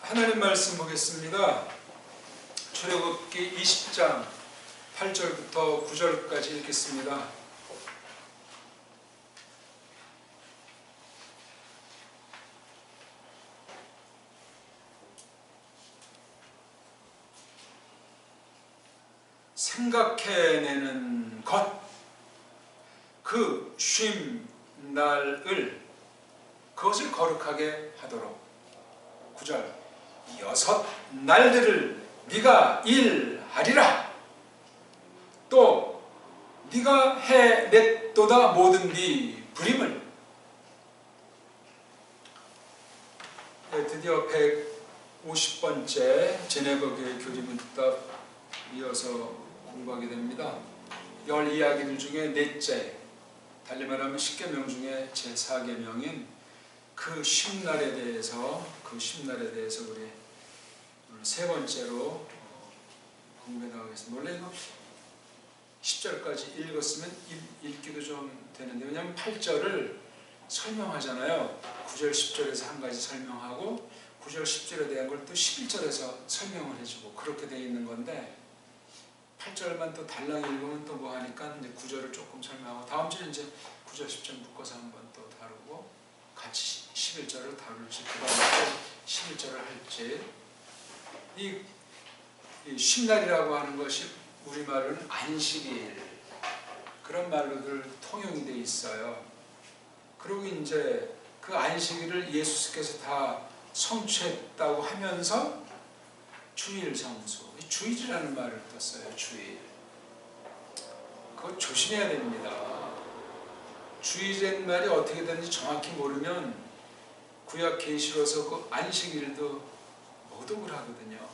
하나님 말씀 보겠습니다. 출애굽기 20장 8절부터 9절까지 읽겠습니다. 생각해내는 것, 그 쉼날을 그것을 거룩하게 하도록. 9절, 6 날들을 네가 일하리라. 또 네가 해냈도다 모든 네 부림을. 드디어 150번째 제네거교회 교리문답 이어서 공부하게 됩니다. 12이야기들 중에 넷째, 달리 말하면 10계명 중에 제4계명인 그 쉼날에 대해서 우리 오늘 세 번째로 공부해 나가겠습니다. 원래 이거 10절까지 읽었으면 읽기도 좀 되는데, 왜냐하면 8절을 설명하잖아요. 9절 10절에서 한 가지 설명하고 9절 10절에 대한 걸 또 11절에서 설명을 해주고 그렇게 되어 있는 건데, 8절만 또 달랑 읽으면 또 뭐 하니까 이제 9절을 조금 설명하고 다음 주에 이제 9절 10절 묶어서 한번 또 다루고 같이 11절을 다룰지, 그 다음에 11절을 할지. 이 쉼날이라고 하는 것이 우리말로는 안식일, 그런 말로들 통용이 되어 있어요. 그리고 이제 그 안식일을 예수께서 다 성취했다고 하면서 주일 성수, 주일이라는 말을 떴어요. 주일. 그거 조심해야 됩니다. 주일이라는 말이 어떻게 되는지 정확히 모르면 구약 계시로서 그 안식일도 모독을 하거든요.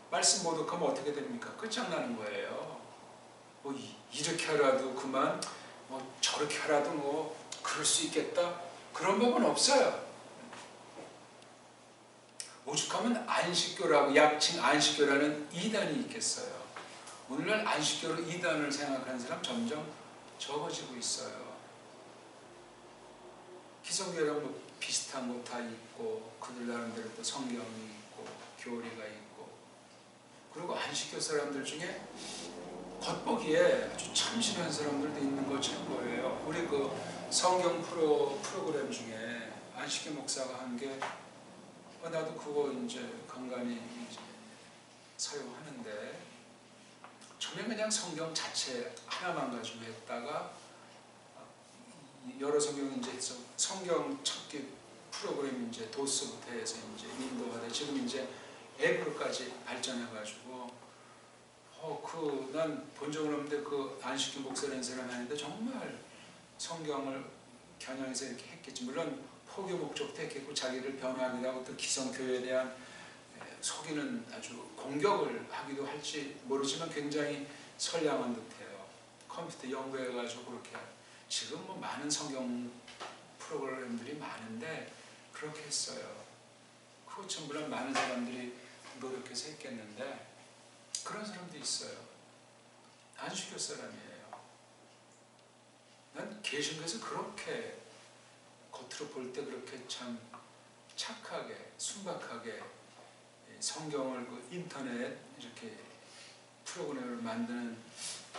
말씀 모독하면 어떻게 됩니까? 끝장나는 거예요. 뭐 이렇게 하라도 그만, 뭐 저렇게 하라도 뭐 그럴 수 있겠다, 그런 법은 없어요. 오죽하면 안식교라고, 약칭 안식교라는 이단이 있겠어요. 오늘날 안식교로 이단을 생각하는 사람 점점 적어지고 있어요. 기성교회랑 뭐 비슷한 거 다 있고, 그들 나름대로 또 성경이 있고 교리가 있고, 그리고 안식교 사람들 중에 겉보기에 아주 참신한 사람들도 있는 것처럼 보여요. 우리 그 성경 프로그램 중에 안식교 목사가 한 게, 나도 그거 이제 간간히 사용하는데, 처음에 그냥 성경 자체 하나만 가지고 했다가 여러 성경 이제 성경 찾기 프로그램 이제 도스부터 해서 이제 인도가 돼 지금 이제 앱으로까지 발전해가지고, 난 본 적은 없는데 그 안식교 목사라는 사람이 아닌데 정말 성경을 겨냥해서 이렇게 했겠지. 물론 포교 목적도 했겠고 자기를 변호하기도 하고 또 기성교회에 대한 속이는 아주 공격을 하기도 할지 모르지만 굉장히 선량한 듯해요. 컴퓨터 연구해가지고 그렇게. 지금 뭐 많은 성경 프로그램들이 많은데 그렇게 했어요. 그것 참 물론 많은 사람들이 노력해서 했겠는데, 그런 사람도 있어요. 안식교 사람이에요. 난 개신교에서 그렇게 겉으로 볼 때 그렇게 참 착하게 순박하게 성경을 그 인터넷 이렇게 프로그램을 만드는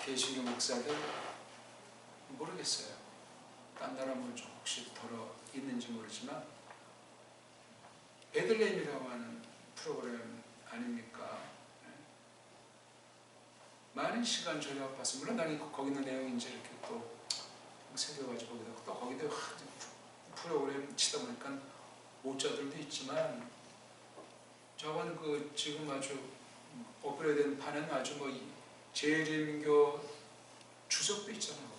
개신교 목사들 모르겠어요. 딴 나라 뭐 좀 혹시 덜어 있는지 모르지만, 베들레헴이라고 하는 프로그램 아닙니까? 많은 시간 절약받았어요. 물론 나는 거기 있는 내용이 이제 이렇게 또 새겨가지고 거기다 또 거기도 프로그램 치다 보니까 오자들도 있지만, 저건 그 지금 아주 업그레이드된 판은 아주 뭐 재림교 주석도 있잖아요.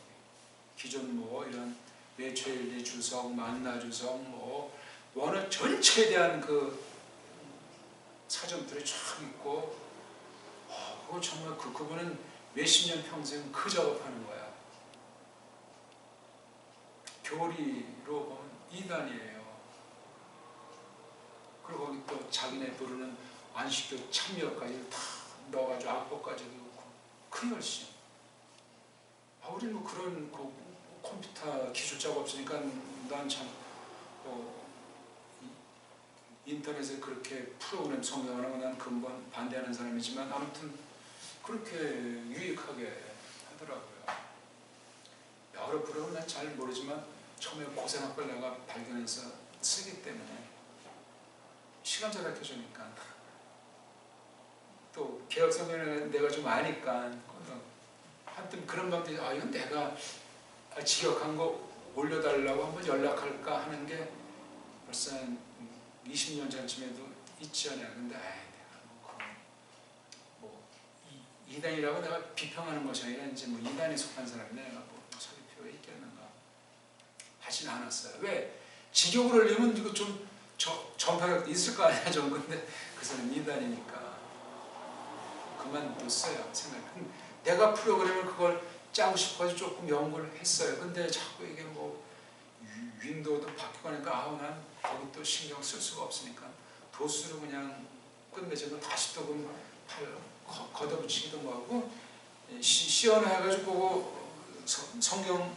기존 뭐 이런 메추엘리 주석, 만나 주석, 뭐 원어 전체에 대한 그 사전들이 쫙 있고, 그거 정말 그분은 몇십 년 평생 그 작업하는 거야. 교리로 보면 이단이에요. 그리고 거기 또 자기네 부르는 안식교 참여까지 다 넣어가지고 악보까지도 넣고 그 열심. 우리는 뭐 그런 컴퓨터 기술자가 없으니까 난 참 인터넷에 그렇게 프로그램 성경하라고 난 근본 반대하는 사람이지만 아무튼 그렇게 유익하게 하더라고요. 여러 프로그램은 난 잘 모르지만 처음에 고생학벌 내가 발견해서 쓰기 때문에 시간 절약해주니까 또 개혁성경을 내가 좀 아니까 하여튼 그런 방법이 이건 내가 직역한 거 올려달라고 한번 연락할까 하는 게 벌써 한 20년 전쯤에도 있지 않냐. 근데 내가 이단이라고 내가 비평하는 것이 아니라 이제 이단에 속한 사람이 내가 자기 필요가 있겠는가 하진 않았어요. 왜? 직역을 올리면 이거 좀 전파력 있을 거 아니야 좀. 근데 그 사람 이단이니까 그만뒀어요. 내가 프로그램을 그걸 짜고 싶어서 조금 연구를 했어요. 근데 자꾸 이게 윈도우도 바뀌고 하니까 난 거기 또 신경 쓸 수가 없으니까 도수로 그냥 끝내주고 다시 또 걷어붙이기도 하고 시연해가지고 성경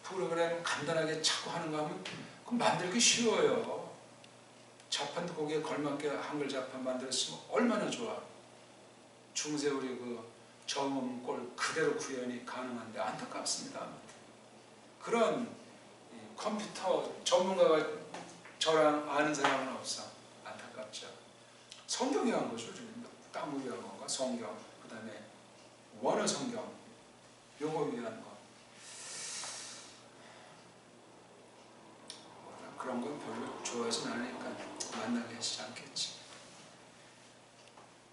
프로그램 간단하게 자꾸 하는 거 하면 그럼 만들기 쉬워요. 자판도 거기에 걸맞게 한글 자판 만들었으면 얼마나 좋아. 중세우리 그 저음꼴 그대로 구현이 가능한데 안타깝습니다. 그런 컴퓨터 전문가가 저랑 아는 사람은 없어. 안타깝죠. 성경이 한 거죠. 땅을 위한 건가? 성경. 그 다음에 원어 성경. 요거 위한 거. 그런 건 별로 좋아하진 않으니까 만나게 하시지 않겠지.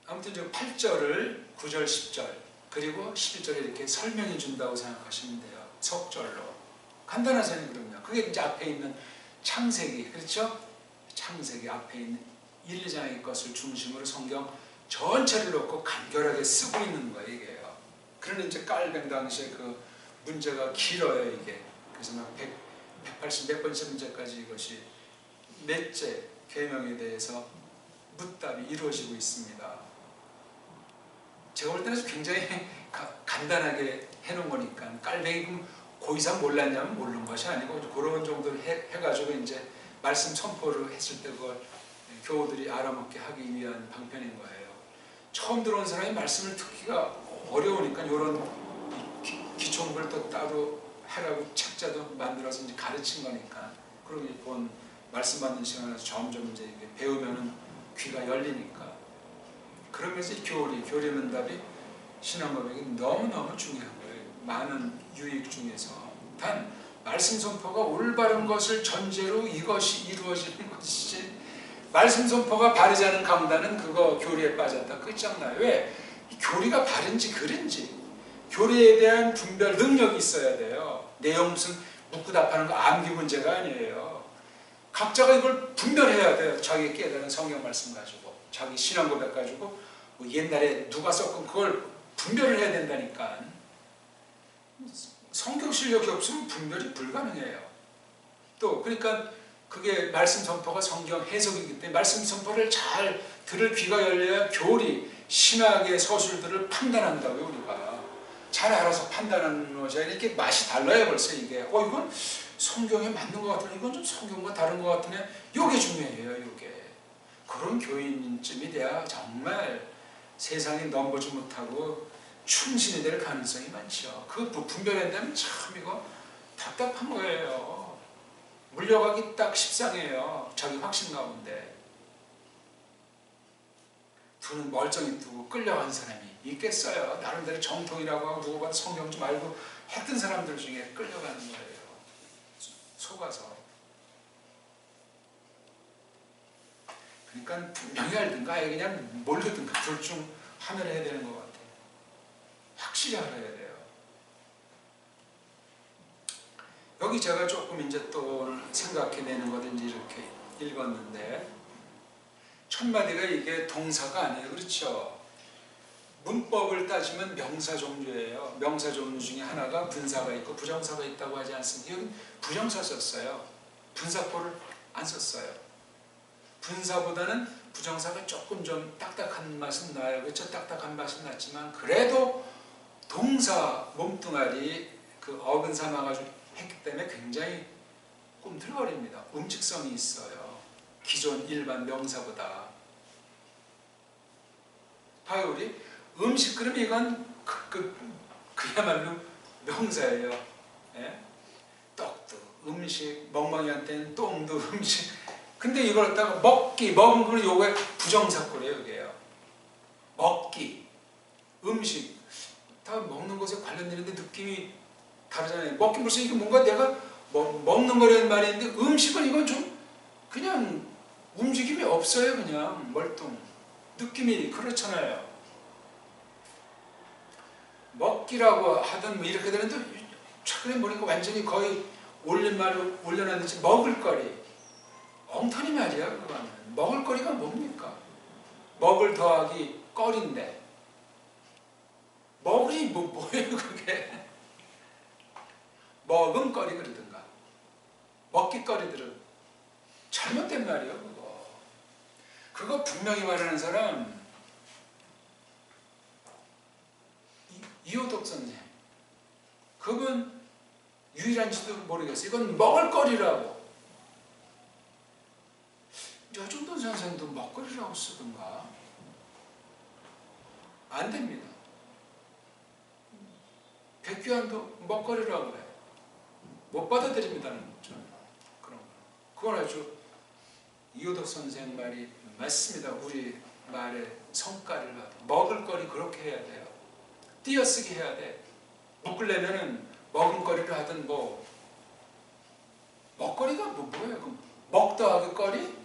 아무튼 저 8절을 9절, 10절 그리고 11절에 이렇게 설명해 준다고 생각하시면 돼요. 석절로. 간단하잖아요. 그럼요. 그게 이제 앞에 있는 창세기, 그렇죠? 창세기 앞에 있는 1, 2장의 것을 중심으로 성경 전체를 놓고 간결하게 쓰고 있는 거예요, 이게요. 그러나 이제 깔뱅 당시에 그 문제가 길어요, 이게. 그래서 막 180 몇 번째 문제까지 이것이 넷째 계명에 대해서 묻답이 이루어지고 있습니다. 제가 볼 때는 굉장히 간단하게 해놓은 거니까 깔뱅이 그 이상 몰랐냐면 모르는 것이 아니고 그런 정도로 해가지고 이제 말씀 선포를 했을 때 그걸 교우들이 알아먹게 하기 위한 방편인 거예요. 처음 들어온 사람이 말씀을 듣기가 어려우니까 이런 기초문을 또 따로 하라고 책자도 만들어서 이제 가르친 거니까. 그리고 본 말씀 받는 시간에서 점점 이제 배우면은 귀가 열리니까. 그러면서 이 교리 문답이 신앙 고백이 너무너무 중요한 거예요. 많은 유익 중에서. 단 말씀 선포가 올바른 것을 전제로 이것이 이루어지는 것이지, 말씀 선포가 바르지 않은 강단은 그거 교리에 빠졌다 끝장나요. 왜? 교리가 바른지 그른지 교리에 대한 분별 능력이 있어야 돼요. 내용 무슨 묻고 답하는 거 암기 문제가 아니에요. 각자가 이걸 분별해야 돼요. 자기 깨달은 성경 말씀 가지고, 자기 신앙 고백 가지고, 옛날에 누가 썼건 그걸 분별을 해야 된다니까. 성경 실력이 없으면 분별이 불가능해요. 또 그러니까 그게 말씀 선포가 성경 해석이기 때문에 말씀 선포를 잘 들을 귀가 열려야 교리, 신학의 서술들을 판단한다고요. 우리가 잘 알아서 판단하는 것이 아니라 이렇게 맛이 달라요. 벌써 이게 이건 성경에 맞는 것 같으네, 이건 좀 성경과 다른 것 같으네. 이게 중요해요. 이게 그런 교인쯤이 돼야 정말 세상에 넘보지 못하고 충신이 될 가능성이 많죠. 그 분별한다면 참 이거 답답한 거예요. 물려가기 딱 십상이에요. 자기 확신 가운데. 두는 멀쩡히 두고 끌려간 사람이 있겠어요. 나름대로 정통이라고 하고 누구 봐도 성경 좀 알고 했던 사람들 중에 끌려가는 거예요. 속아서. 그러니까 분명히 알든가 아예 그냥 모르든가 둘 중 하나를 해야 되는 것 같아요. 확실히 알아야 돼요. 여기 제가 조금 이제 또 생각해내는 거든지 이렇게 읽었는데, 첫 마디가 이게 동사가 아니에요. 그렇죠? 문법을 따지면 명사 종류예요. 명사 종류 중에 하나가 분사가 있고 부정사가 있다고 하지 않습니까? 여기 부정사 썼어요. 분사포를 안 썼어요. 분사보다는 부정사가 조금 좀 딱딱한 맛은 나요. 그렇죠? 딱딱한 맛은 났지만 그래도 동사 몸뚱아리 그 어근 삼아가지고 했기 때문에 굉장히 꿈틀거립니다. 움직성이 있어요. 기존 일반 명사보다. 봐요, 우리 음식 그럼 이건 그야말로 명사예요. 예? 떡도 음식, 멍멍이한테는 똥도 음식. 근데 이걸 갖다가 먹기, 먹은 거는 요거에 부정사구래요, 이게요. 먹기, 음식 다 먹는 것에 관련되는데 느낌이 다르잖아요. 먹기 벌써 이게 뭔가 내가 먹는 거라는 말이 있는데 음식은 이건 좀 그냥 움직임이 없어요. 그냥 멀뚱. 느낌이 그렇잖아요. 먹기라고 하든 뭐 이렇게 되는데 최근에 보니까 완전히 거의 올림말을 올려놨는지 먹을거리. 엉터리 말이야 그거는. 먹을거리가 뭡니까? 먹을 더하기 거리인데 먹으리 뭐예요 그게? 먹음거리 그러든가 먹기거리들은 잘못된 말이에요 그거. 그거 분명히 말하는 사람 이호덕 선생. 그분 유일한지도 모르겠어요. 이건 먹을거리라고. 여중돈 선생도 먹거리라고 쓰던가. 안 됩니다. 백규환도 먹거리라고 해. 못 받아들입니다는 거죠. 그런 거. 그건 아주 이호덕 선생 말이 맞습니다. 우리 말의 성과를 봐도. 먹을거리 그렇게 해야 돼요. 띄어쓰기 해야 돼. 묶으려면은 먹음거리를 하든 뭐 먹거리가 뭐예요? 그럼 먹 더하기 거리?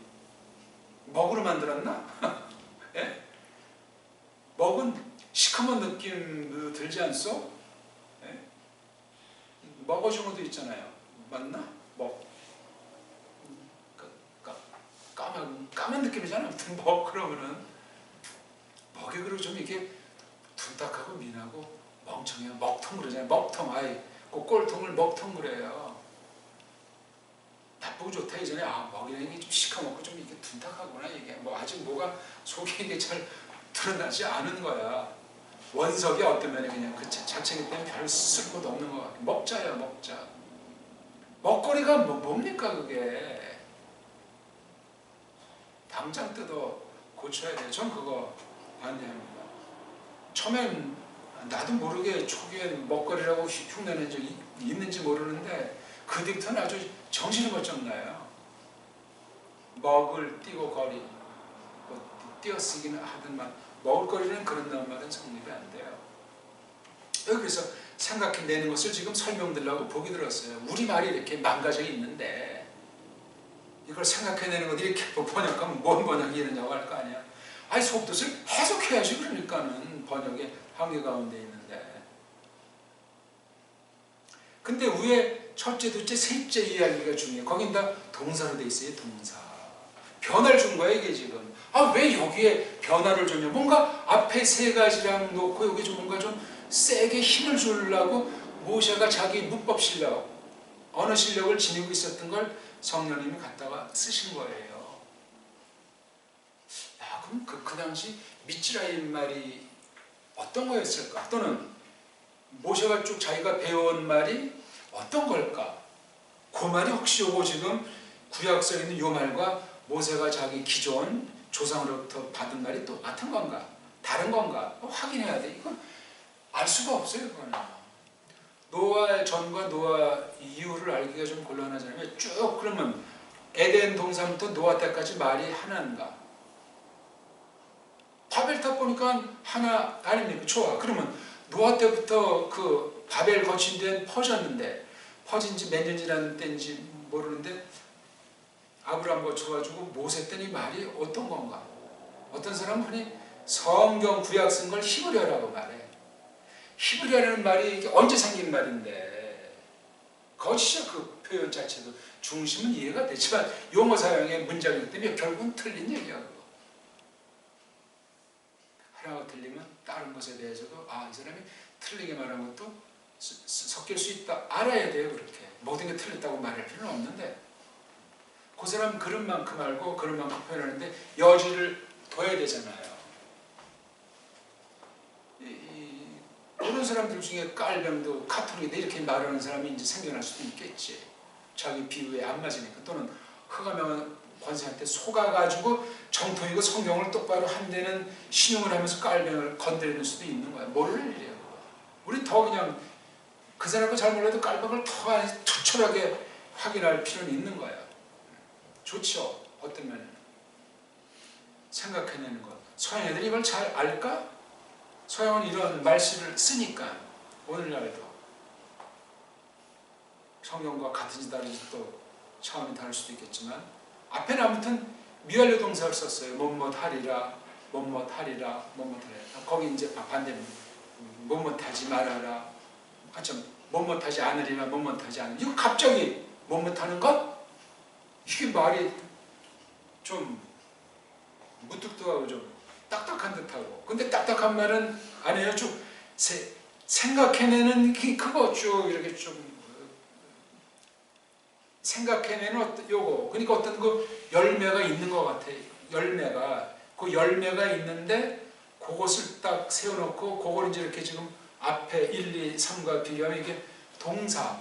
먹으로 만들었나? 예? 먹은 시커먼 느낌 들지 않소? 예? 먹어주는 것도 있잖아요. 맞나? 먹. 까만 느낌이잖아. 아무튼 먹 그러면은 먹이 그리고 좀 이렇게 둔탁하고 민하고 멍청해요. 먹통 그러잖아요. 먹통. 아이, 그 꼴통을 먹통 그래요. 나쁘고 좋다 이전에 먹이라는 게 좀 시커멓고 좀 이게 둔탁하구나 이게 뭐 아직 뭐가 속에 이게 잘 드러나지 않은 거야. 원석이 어떤 면에 그냥 그 자체이기 때문에 별 쓸모도 없는 것 같아. 먹자야 먹자. 먹거리가 뭡니까 그게. 당장 뜯어 고쳐야 돼요. 전 그거 반대합니다. 처음엔 나도 모르게 초기엔 먹거리라고 흉내낸 적이 있는지 모르는데 그 뒤부터는 아주 정신이 번쩍 나요. 먹을 띄고 거리 뭐 띄어쓰기는 하든만 먹을거리는 그런 말은 성립이 안 돼요. 그래서 생각해내는 것을 지금 설명드리려고 보기 들었어요. 우리말이 이렇게 망가져 있는데 이걸 생각해내는 것 이렇게 번역하면 뭔 번역이 있느냐고 할 거 아니야. 아니 속뜻을 해석해야지. 그러니까는 번역의 한계 가운데 있는데. 근데 위에 첫째, 둘째, 셋째 이야기가 중요해요. 거긴 다 동사로 돼 있어요. 동사. 변화를 준 거야 이게 지금. 왜 여기에 변화를 줬냐. 뭔가 앞에 세 가지랑 놓고 여기 좀 뭔가 좀 세게 힘을 주려고 모세가 자기 문법 실력, 언어 실력을 지니고 있었던 걸 성령님이 갖다가 쓰신 거예요. 야, 그럼 그 당시 미츠라임 말이 어떤 거였을까? 또는 모세가 쭉 자기가 배워온 말이 어떤 걸까? 그 말이 혹시 요거 지금 구약서에 있는 요 말과 모세가 자기 기존 조상으로부터 받은 말이 똑같은 건가? 다른 건가? 확인해야 돼. 이건 알 수가 없어요. 이거는. 노아 전과 노아 이후를 알기가 좀 곤란하잖아요. 쭉 그러면 에덴 동산부터 노아 때까지 말이 하나인가? 바벨탑 보니까 하나 아닙니까? 좋아. 그러면 노아 때부터 그 바벨 거친 데는 퍼졌는데 퍼진 지 몇 년 지난 때인지 모르는데 아브라함 거쳐가지고 모세 때는 이 말이 어떤 건가? 어떤 사람은 흔히 성경 구약 쓴 걸 히브리어라고 말해. 히브리어라는 말이 언제 생긴 말인데 거짓이야. 그 표현 자체도 중심은 이해가 되지만 용어 사용의 문장이기 때문에 결국은 틀린 얘기야. 그거. 하나가 틀리면 다른 것에 대해서도 이 사람이 틀리게 말한 것도 섞일 수 있다. 알아야 돼요. 그렇게. 모든 게 틀렸다고 말할 필요는 없는데 그 사람 그런 만큼 알고 그런 만큼 표현하는데 여지를 둬야 되잖아요. 이런 사람들 중에 깔병도 카톨릭인데 이렇게 말하는 사람이 이제 생겨날 수도 있겠지. 자기 비유에 안 맞으니까. 또는 흑암에 권세한테 속아가지고 정통이고 성경을 똑바로 한다는 신용을 하면서 깔병을 건드리는 수도 있는 거야. 모를 일이에요. 우리 더 그냥 그 사람은 잘 몰라도 깔병을 더 투철하게 확인할 필요는 있는 거야. 좋죠. 어떤 면에는. 생각해내는 것. 서양 애들이 이걸 잘 알까? 서양은 이런 말씨를 쓰니까 오늘날에도 성경과 같은지 다른지 또 차원이 다를 수도 있겠지만 앞에는 아무튼 미완료 동사를 썼어요. 뭐뭐하리라, 뭐뭐하리라, 뭐뭐하리라. 거기 이제 반대 뭐뭐하지 말아라. 참 뭐뭐하지 않으리라, 뭐뭐하지 않으리라. 이거 갑자기 뭐뭐하는 것? 이게 말이 좀 무뚝뚝하고 좀 딱딱한 듯하고. 근데 딱딱한 말은 아니에요. 쭉 생각해내는 그거 쭉 이렇게 좀 생각해내는 요거. 그러니까 어떤 그 열매가 있는 것 같아요. 그 열매가 있는데 그것을 딱 세워놓고 그걸 이제 이렇게 지금 앞에 1, 2, 3과 비교하면 이게 동사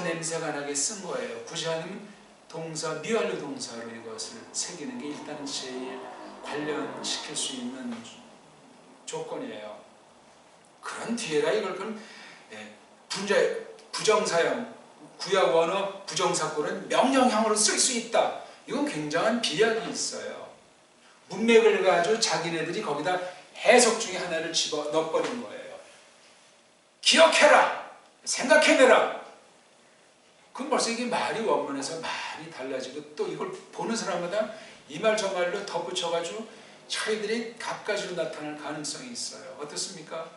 냄새가 나게 쓴 거예요. 굳이 아니면 동사, 미완료 동사로 이것을 새기는 게 일단 제일 관련시킬 수 있는 조건이에요. 그런 뒤에다 이걸 그럼 부정사형, 구약 원어 부정사구는 명령형으로 쓸 수 있다. 이건 굉장한 비약이 있어요. 문맥을 가지고 자기네들이 거기다 해석 중에 하나를 집어 넣어버린 거예요. 기억해라! 생각해내라! 그럼 벌써 이게 말이 원문에서 많이 달라지고 또 이걸 보는 사람마다 이 말 저 말로 덧붙여가지고 차이들이 갖가지로 나타날 가능성이 있어요. 어떻습니까?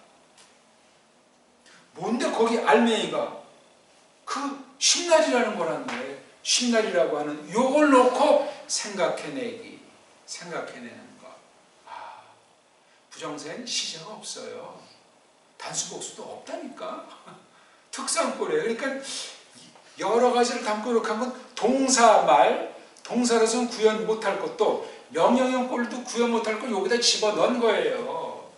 뭔데 거기 알맹이가 그 심날이라는 거란 말이에요. 심날이라고 하는 요걸 놓고 생각해내는 거. 부정사에는 시제가 없어요. 단수복수도 없다니까. 특성꼴이에요. 그러니까 여러 가지를 담고 이렇게 한 건 동사로서는 구현 못할 것도 명령형 꼴도 구현 못할 걸 여기다 집어넣은 거예요.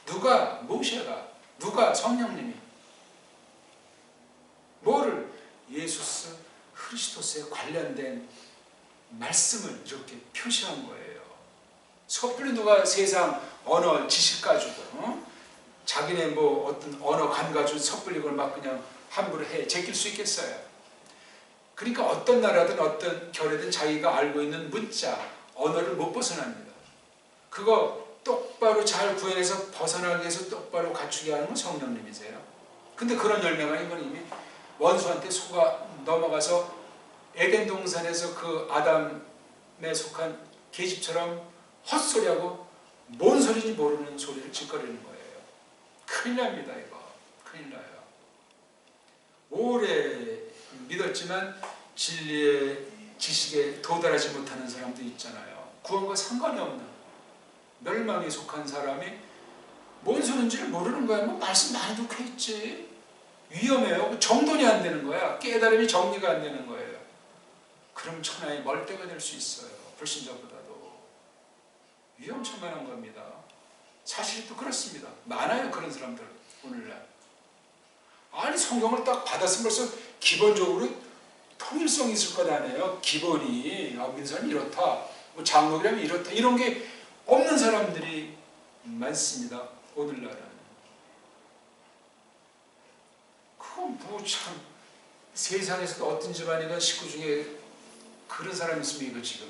누가? 모세가. 누가? 성령님이. 뭐를? 예수스 그리스도스에 관련된 말씀을 이렇게 표시한 거예요. 섣불리 누가 세상 언어 지식 가지고 자기네 뭐 어떤 언어감 가지고 섣불리 그걸 막 그냥 함부로 제낄 수 있겠어요. 그러니까 어떤 나라든 어떤 결이든 자기가 알고 있는 문자, 언어를 못 벗어납니다. 그거 똑바로 잘 구현해서 벗어나기 위해서 똑바로 갖추게 하는 건 성령님이세요. 근데 그런 열매가 이건 이미 원수한테 속아 넘어가서 에덴 동산에서 그 아담에 속한 계집처럼 헛소리하고 뭔 소리인지 모르는 소리를 짓거리는 거예요. 큰일 납니다. 이거. 큰일 나요. 오래 믿었지만 진리의 지식에 도달하지 못하는 사람도 있잖아요. 구원과 상관이 없는 멸망에 속한 사람이 뭔 소리인지를 모르는 거야. 뭐 말씀 많이 듣고 있지. 위험해요. 정돈이 안 되는 거야. 깨달음이 정리가 안 되는 거예요. 그럼 천하의 멀대가 될 수 있어요. 불신자보다도. 위험천만한 겁니다. 사실 또 그렇습니다. 많아요. 그런 사람들 오늘날. 아니 성경을 딱 받았으면 벌써 기본적으로 통일성이 있을 것 아니에요. 기본이 믿는 사람이 이렇다. 뭐 장로이라면 이렇다. 이런 게 없는 사람들이 많습니다. 오늘날은. 그건 뭐 참 세상에서도 어떤 집안이건 식구 중에 그런 사람이 있으면 이거 지금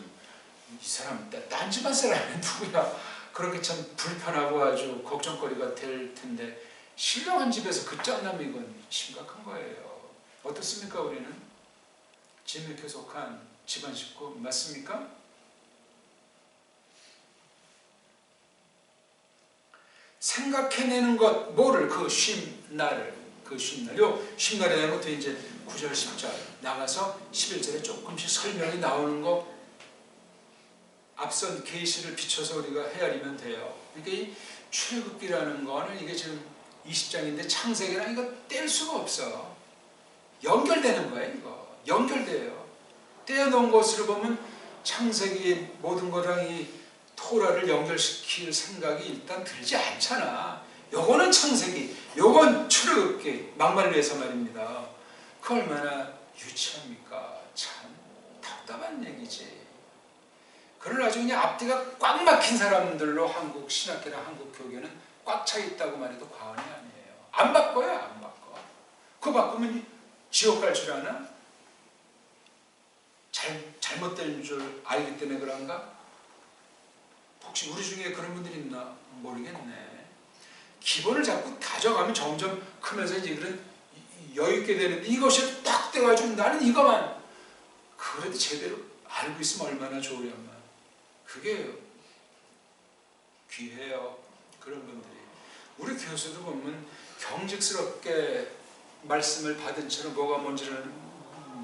이 사람 딴 집안 사람이 누구야. 그렇게 참 불편하고 아주 걱정거리가 될 텐데 신령한 집에서 그 짠남이 이건 심각한 거예요. 어떻습니까? 우리는 진흙에 속한 집안 식구 맞습니까? 생각해내는 것, 뭐를? 그 쉼날을. 그 쉼날. 요 쉼날에 대한 것도 이제 9절, 10절 나가서 11절에 조금씩 설명이 나오는 거 앞선 계시를 비춰서 우리가 헤아리면 돼요. 그러니까 이 출애굽기라는 거는 이게 지금 20장인데 창세기랑 이거 뗄 수가 없어. 연결되는 거예요. 이거. 연결돼요. 떼어놓은 것으로 보면 창세기 모든 거랑 이 토라를 연결시킬 생각이 일단 들지 않잖아. 요거는 창세기, 요건 출애굽기, 막말로 해서 말입니다. 그 얼마나 유치합니까? 참 답답한 얘기지. 그런 아주 그냥 앞뒤가 꽉 막힌 사람들로 한국 신학계나 한국 교계는 꽉 차 있다고 말해도 과언이 아니에요. 안 바꿔요, 안 바꿔. 그거 바꾸면 지옥 갈 줄 아나? 잘못된 줄 알기 때문에 그런가? 혹시 우리 중에 그런 분들이 있나 모르겠네. 기본을 자꾸 가져가면 점점 크면서 이제 그런 여유있게 되는데, 이것이 딱 돼가지고 나는 이거만 그래도 제대로 알고 있으면 얼마나 좋으련만. 그게 귀해요. 그런 분들이. 우리 교수도 보면 경직스럽게 말씀을 받은 채로 뭐가 뭔지를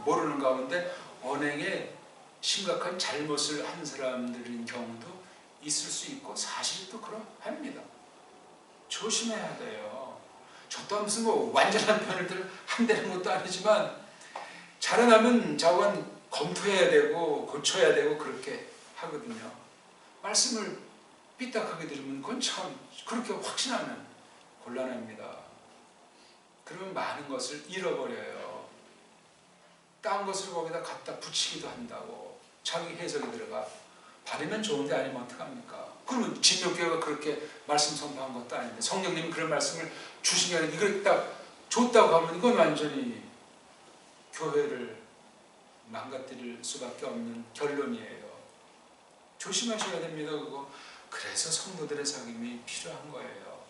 모르는 가운데 언행에 심각한 잘못을 한 사람들인 경우도 있을 수 있고, 사실이 또 그러합니다. 조심해야 돼요. 저 또한 무슨 뭐 완전한 편을 한다는 것도 아니지만, 자라나면 자관 검토해야 되고 고쳐야 되고 그렇게 하거든요. 말씀을 삐딱하게 들으면 그건 참, 그렇게 확신하면 곤란합니다. 그러면 많은 것을 잃어버려요. 딴 것을 거기다 갖다 붙이기도 한다고. 자기 해석이 들어가. 받으면 좋은데 아니면 어떡합니까? 그러면 진료교회가 그렇게 말씀 선포한 것도 아닌데, 성령님이 그런 말씀을 주신 게 아니라 이걸 딱 줬다고 하면 이건 완전히 교회를 망가뜨릴 수밖에 없는 결론이에요. 조심하셔야 됩니다, 그거. 그래서 성도들의 사귐이 필요한 거예요.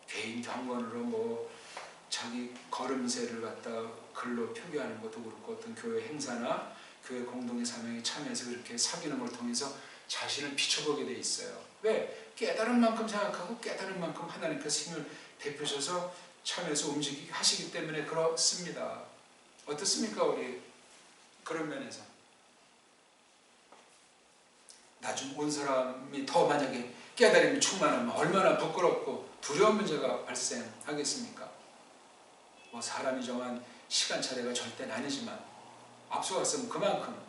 개인 경건으로 뭐 자기 걸음새를 갖다 글로 표기하는 것도 그렇고, 어떤 교회 행사나 교회 공동의 사명에 참여해서 그렇게 사귀는 걸 통해서 자신을 비춰보게 돼 있어요. 왜? 깨달은 만큼 생각하고 깨달은 만큼 하나님께서 힘을 베푸셔서 참여해서 움직이게 하시기 때문에 그렇습니다. 어떻습니까, 우리? 그런 면에서 나중 온 사람이 더 만약에 깨달음이 충만하면 얼마나 부끄럽고 두려운 문제가 발생하겠습니까? 뭐 사람이 정한 시간 차례가 절대는 아니지만 앞서갔으면 그만큼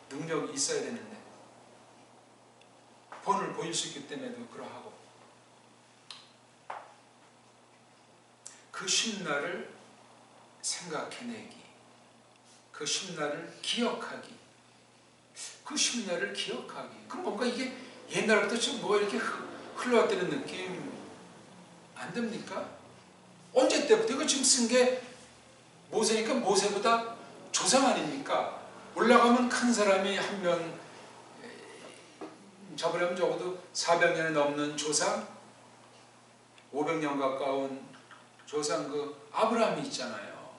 능력이 있어야 되는데, 본을 보일 수 있기 때문에도 그러하고, 그 쉰날을 생각해내기, 그 쉰날을 기억하기, 그 쉰날을 기억하기. 그럼 뭔가 이게 옛날부터 지금 뭐가 이렇게 흘러왔다는 느낌 안 듭니까? 언제 때부터? 이거 지금 쓴 게 모세니까 모세보다 조상 아닙니까? 올라가면 큰 사람이 한 명 잡으려면 적어도 400년이 넘는 조상, 500년 가까운 조상, 그 아브라함이 있잖아요.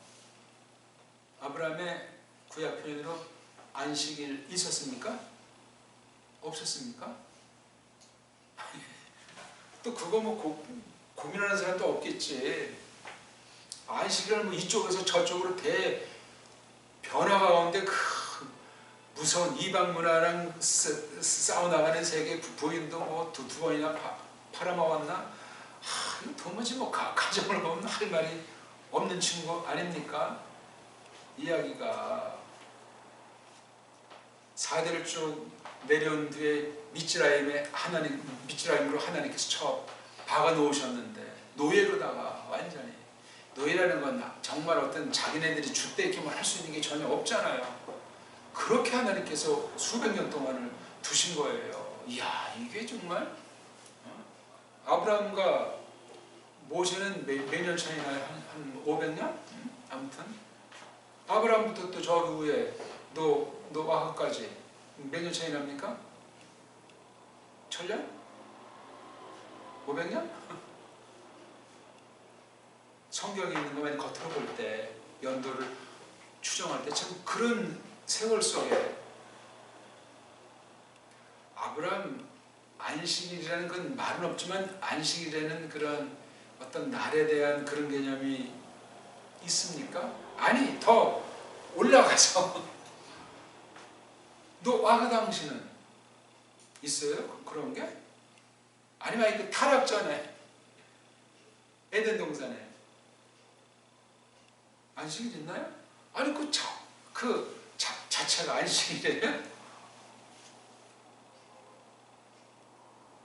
아브라함의 구약 표현으로 안식일 있었습니까? 없었습니까? 또 그거 뭐 고민하는 사람도 없겠지. 안식일을 뭐 이쪽에서 저쪽으로 변화 가운데 무서운 이방 문화랑 싸워나가는 세계 부인도 뭐 두 번이나 팔아먹었나? 도무지 뭐 가정을 보면 할 말이 없는 친구 아닙니까? 이야기가 4대를 쭉 내려온 뒤에 미츠라임으로 하나님께서 쳐 박아 놓으셨는데, 노예로다가 완전히, 노예라는 건 정말 어떤 자기네들이 주대기만 할 수 있는 게 전혀 없잖아요. 그렇게 하나님께서 수백 년 동안을 두신 거예요. 이야, 이게 정말 아브라함과 모세는 몇 년 차이나 한 500년? 아무튼 아브라함부터 또 저 후에 노아하까지 몇 년 차이 납니까? 1000년? 500년? 성경에 있는 것만 겉으로 볼 때, 연도를 추정할 때 참 그런 세월 속에 아브라함 안식일이라는 건 말은 없지만 안식일에는 그런 어떤 날에 대한 그런 개념이 있습니까? 아니, 더 올라가서 노아가 당시는 있어요? 그런 게? 아니면 그 타락 전에 에덴 동산에 안식일 있나요? 아니 그 자체가 안식일이에요?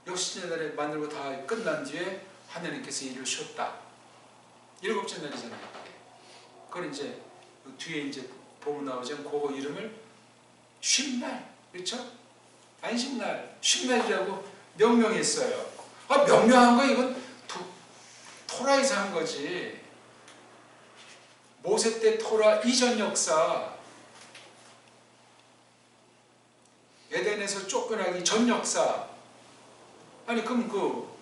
여섯째 날에 만들고 다 끝난 뒤에 하나님께서 일을 쉬었다. 일곱째 날이잖아요. 그걸 이제 뒤에 이제 보면 나오지만 그 이름을 쉰 날, 그렇죠? 안식날, 쉰날이라고 명명했어요. 아, 명명한 거 이건 토라에서 한 거지. 모세 때 토라 이전 역사, 에덴에서 쫓겨나기 전 역사. 아니 그럼 그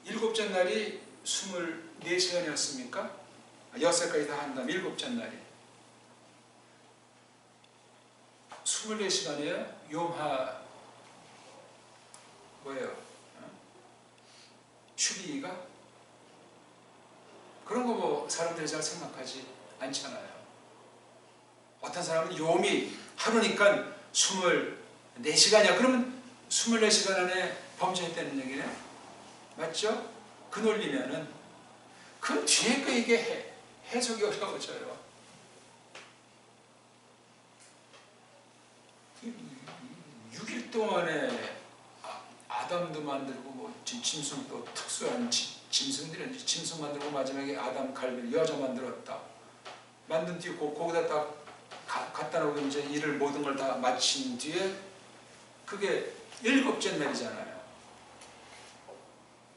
일곱째 날이 24시간이었습니까? 6살까지 다 한다면 일곱째 날이 24시간이에요? 용하 뭐예요? 추리가? 그런 거 뭐 사람들이 잘 생각하지 않잖아요. 어떤 사람은 요미 하루니까 24시간이야. 그러면 24시간 안에 범죄했다는 얘기네? 맞죠? 그 논리면은 그 뒤에 거 이게 해석이 어려워져요. 6일 동안에 아담도 만들고 뭐 짐승도 특수한 짐승들이 짐승 만들고 마지막에 아담 갈비를 여자 만들었다. 만든 뒤에 거기다 딱 갖다 놓고 이제 일을 모든 걸 다 마친 뒤에 그게 일곱째 날이잖아요.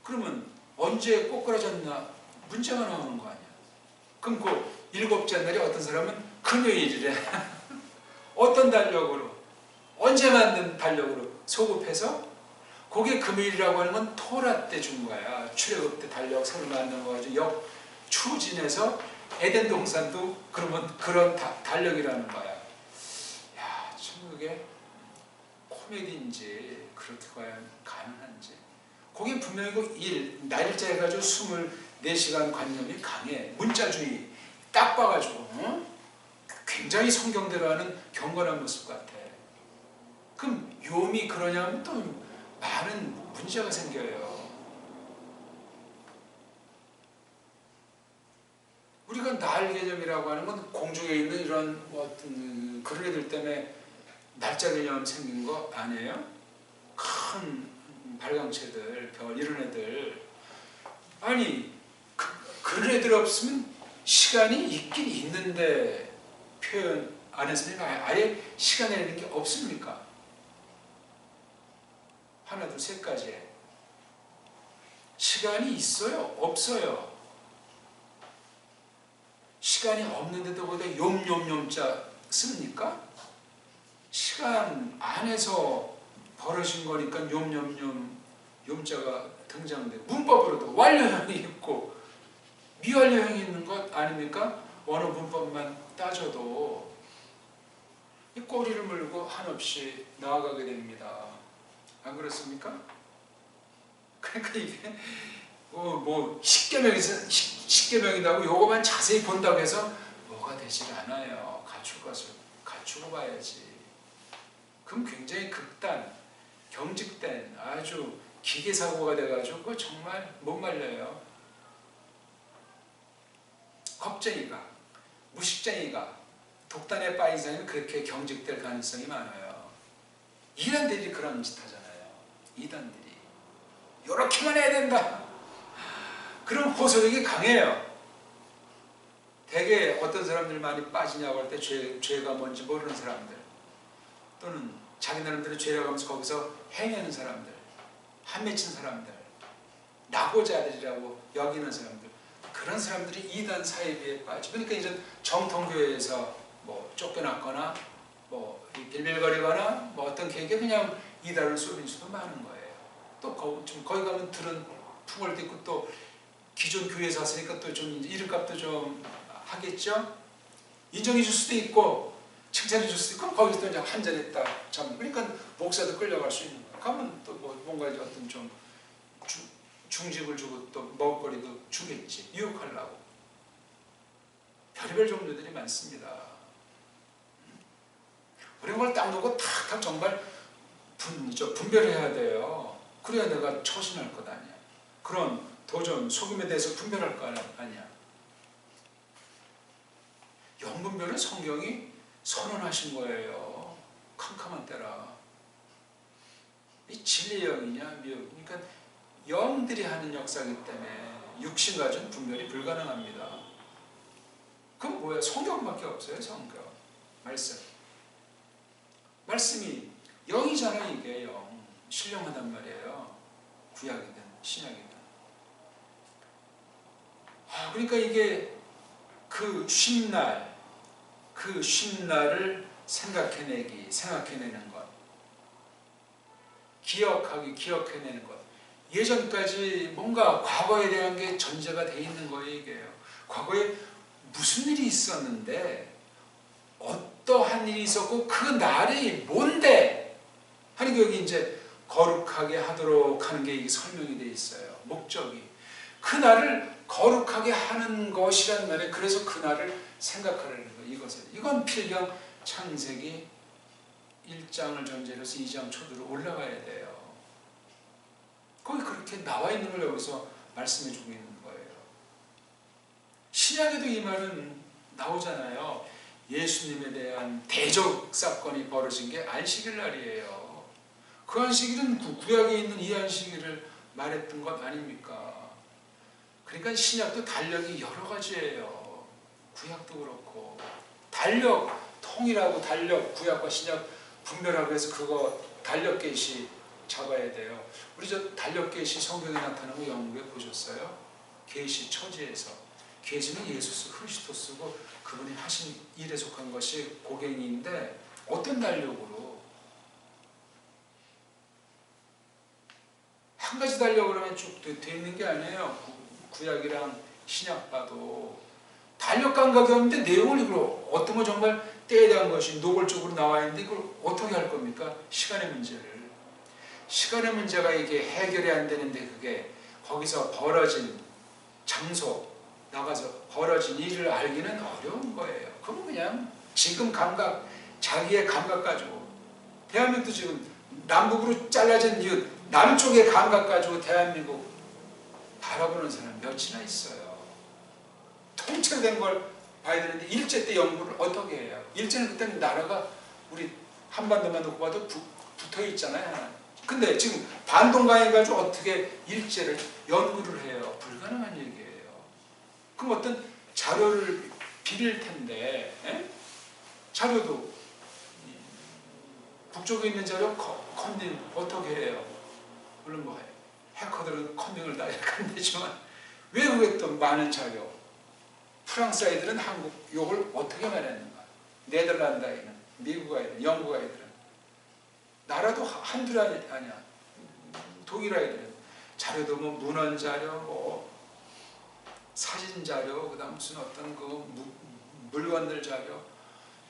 그러면 언제 꼬꾸라졌나 문제가 나오는 거 아니야. 그럼 그 일곱째 날이 어떤 사람은 금요일이래. 어떤 달력으로 언제 만든 달력으로 소급해서 그게 금요일이라고 하는 건 토라 때 준 거야. 출애굽 때 달력 새로 만든 거 가지고 추진해서 에덴 동산도 그러면 그런 달력이라는 거야. 야, 참 그게 코미디인지 그렇게 과연 가능한지. 거기 분명히 그 날일자 해가지고 24시간 관념이 강해. 문자주의 딱 봐가지고 굉장히 성경대로 하는 경건한 모습 같아. 그럼 요미 그러냐면 또 많은 문제가 생겨요. 우리가 날 개념이라고 하는 건 공중에 있는 이런 어떤 그런 애들 때문에 날짜 개념 생긴 거 아니에요? 큰 발광체들, 별 이런 애들. 아니 그런 애들 없으면 시간이 있긴 있는데 표현 안에서는 아예 시간이라는 게 없습니까? 하나, 둘, 셋까지. 시간이 있어요? 없어요? 시간이 없는데도 보다 욤욤욤자 씁니까? 시간 안에서 벌어진 거니까 욤욤욤 등장돼. 문법으로도 완료형이 있고 미완료형이 있는 것 아닙니까? 어느 문법만 따져도 이 꼬리를 물고 한없이 나아가게 됩니다. 안 그렇습니까? 그러니까 이게 뭐 십계명이라고 요거만 자세히 본다고 해서 뭐가 되질 않아요. 갖출 것을 갖추고 봐야지. 그럼 굉장히 경직된 아주 기계사고가 돼가지고 그거 정말 못 말려요. 겁쟁이가, 무식쟁이가 독단에 빠진 사람이 그렇게 경직될 가능성이 많아요. 이단들이 그런 짓 하잖아요. 이단들이 요렇게만 해야 된다. 그런 호소력이 강해요. 대개 어떤 사람들이 많이 빠지냐고 할 때 죄가 뭔지 모르는 사람들, 또는 자기 나름대로 죄라고 하면서 거기서 행하는 사람들, 한 맺힌 사람들, 낙오자들이라고 여기는 사람들, 그런 사람들이 이단 사이비에 빠져. 그러니까 이제 정통교회에서 뭐 쫓겨났거나 뭐 빌빌거리거나 뭐 어떤 계획에 그냥 이단을 쏠린 수도 많은 거예요. 또 거기 가면 들은 풍월도 있고 또 기존 교회에서 왔으니까 또 좀 이름값도 좀 하겠죠. 인정해 줄 수도 있고 칭찬해 줄 수도 있고 거기서 또 이제 한잔했다 참. 그러니까 목사도 끌려갈 수 있는 거예요. 가면 또 뭐 뭔가 어떤 좀 중직을 주고 또 먹거리도 주겠지. 유혹하려고. 별의별 종류들이 많습니다. 그런 걸 딱 놓고 탁탁 정말 분별해야 돼요. 그래야 내가 처신할 것 아니야. 그런 도전, 속임에 대해서 분별할 거 아니야. 영분별은 성경이 선언하신 거예요. 캄캄한 때라. 이 진리의 영이냐 미혹. 그러니까 영들이 하는 역사이기 때문에 육신과 좀 분별이 불가능합니다. 그건 뭐야? 성경밖에 없어요. 성경. 말씀이 영이잖아. 이게 영. 신령하단 말이에요. 구약이든 신약이든. 그러니까 이게 그 쉰날, 그 쉰날을 생각해내는 것, 기억해내는 것. 예전까지 뭔가 과거에 대한 게 전제가 돼 있는 거예요. 이게요. 과거에 무슨 일이 있었는데, 어떠한 일이 있었고 그 날이 뭔데 하는 게 여기 이제 거룩하게 하도록 하는 게 설명이 돼 있어요. 목적이 그 날을 거룩하게 하는 것이란 말에, 그래서 그 날을 생각하라는 거예요. 이건 필경 창세기 1장을 전제로 해서 2장 초대로 올라가야 돼요. 거기 그렇게 나와 있는 걸 여기서 말씀해 주고 있는 거예요. 신약에도 이 말은 나오잖아요. 예수님에 대한 대적 사건이 벌어진 게 안식일 날이에요. 그 안식일은 구약에 있는 이 안식일을 말했던 것 아닙니까? 그러니까 신약도 달력이 여러 가지예요. 구약도 그렇고. 달력, 통일하고 달력, 구약과 신약 분별하고 해서 그거 달력 계시 잡아야 돼요. 우리 저 달력 계시 성경에 나타나는 거 영국에 보셨어요? 계시 처지에서. 계시는 예수 그리스도스고 그분이 하신 일에 속한 것이 고갱이인데, 어떤 달력으로? 한 가지 달력으로 하면 쭉 돼 있는 게 아니에요. 구약이랑 신약 봐도 달력 감각이 없는데 내용을 이걸 어떤 거 정말 때에 대한 것이 노골적으로 나와 있는데 이걸 어떻게 할 겁니까? 시간의 문제가 이게 해결이 안 되는데, 그게 거기서 벌어진 장소, 나가서 벌어진 일을 알기는 어려운 거예요. 그건 그냥 지금 감각, 자기의 감각 가지고, 대한민국도 지금 남북으로 잘라진 이유, 남쪽의 감각 가지고 대한민국 바라보는 사람 몇이나 있어요. 통째된 걸 봐야 되는데, 일제 때 연구를 어떻게 해요? 일제는 그때는 나라가 우리 한반도만 놓고 봐도 붙어 있잖아요. 근데 지금 반동강해 가지고 어떻게 일제를 연구를 해요? 불가능한 얘기예요. 그럼 어떤 자료를 빌릴 텐데, 자료도 북쪽에 있는 자료 컨닝 어떻게 해요? 물론 뭐 해커들은 컨닝을 다 이렇게 한다지만, 왜 그게 또 많은 자료? 프랑스 아이들은 한국 욕을 어떻게 말했는가? 네덜란드 아이는, 미국 아이들은, 영국 아이들은, 나라도 한둘이 아니야. 독일 아이들은 자료도 뭐 문헌 자료, 뭐 사진 자료, 그다음 무슨 어떤 그 물건들 자료,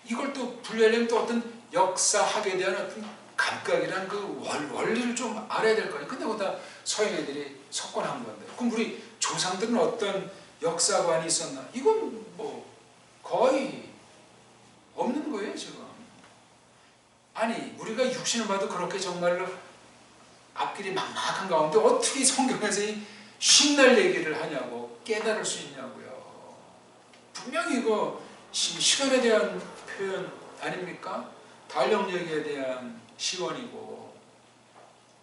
이걸 또 분류하려면 또 어떤 역사학에 대한 어떤 감각이란 그 원리를 좀 알아야 될 거 아니에요. 근데 거기다 서양 애들이 석권한 건데, 그럼 우리 조상들은 어떤 역사관이 있었나? 이건 뭐 거의 없는 거예요 지금. 아니 우리가 육신을 봐도 그렇게 정말로 앞길이 막막한 가운데 어떻게 성경에서 이 쉰날 얘기를 하냐고, 깨달을 수 있냐고요. 분명히 이거 시간에 대한 표현 아닙니까? 달력 얘기에 대한 시원이고.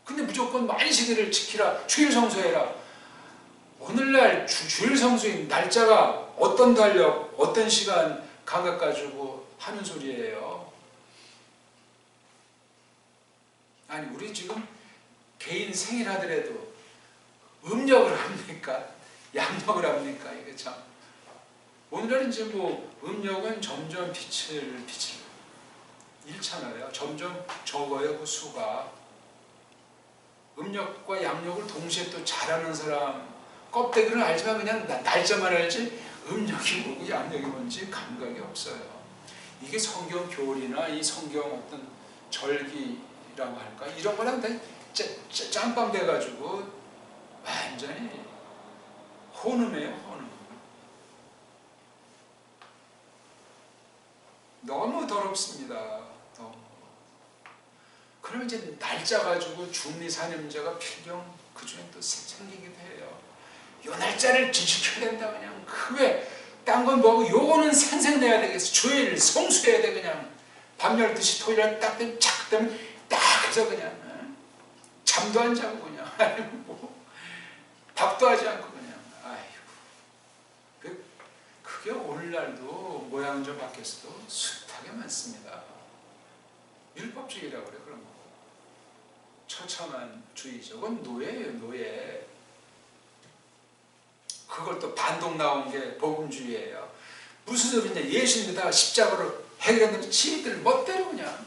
근데 무조건 안식일을 지키라, 주일 성수해라. 오늘날 주일 성수인 날짜가 어떤 달력, 어떤 시간 감각 가지고 하는 소리예요. 아니 우리 지금 개인 생일 하더라도 음력을 합니까? 양력을 합니까? 이게 참. 오늘날 이제 뭐 음력은 점점 빛을 잃잖아요. 점점 적어요, 그 수가. 음력과 양력을 동시에 또 잘하는 사람, 껍데기는 알지만 그냥 날짜만 알지 음력이 뭐고 양력이 뭔지 감각이 없어요. 이게 성경 교리나 이 성경 어떤 절기라고 할까? 이런 거랑 다 짬밥 돼가지고 완전히 혼음이에요, 혼음. 너무 더럽습니다. 너무. 그러면 이제 날짜 가지고 중리산임제가 필경 그중에 또 생기기도 해요. 요 날짜를 지켜야 된다 그냥. 그 외 딴 건 뭐고 요거는 생색내야 되겠어. 주일 성수해야 돼 그냥. 밤 12시 토요일날 딱 되면 착 되면 딱 해서 그냥 잠도 안 자고 그냥 아니면 뭐 밥도 하지 않고 그냥. 아이고. 그게 오늘날도 모양 좀 바뀌었어도 숱하게 많습니다. 율법주의라고 그래 그런 거. 처참한 주의죠. 그건 노예예요, 노예. 그걸 또 반동 나온 게 복음주의예요. 무슨 소리냐? 예수님이 십자가로 해결했는데 지들 멋대로 그냥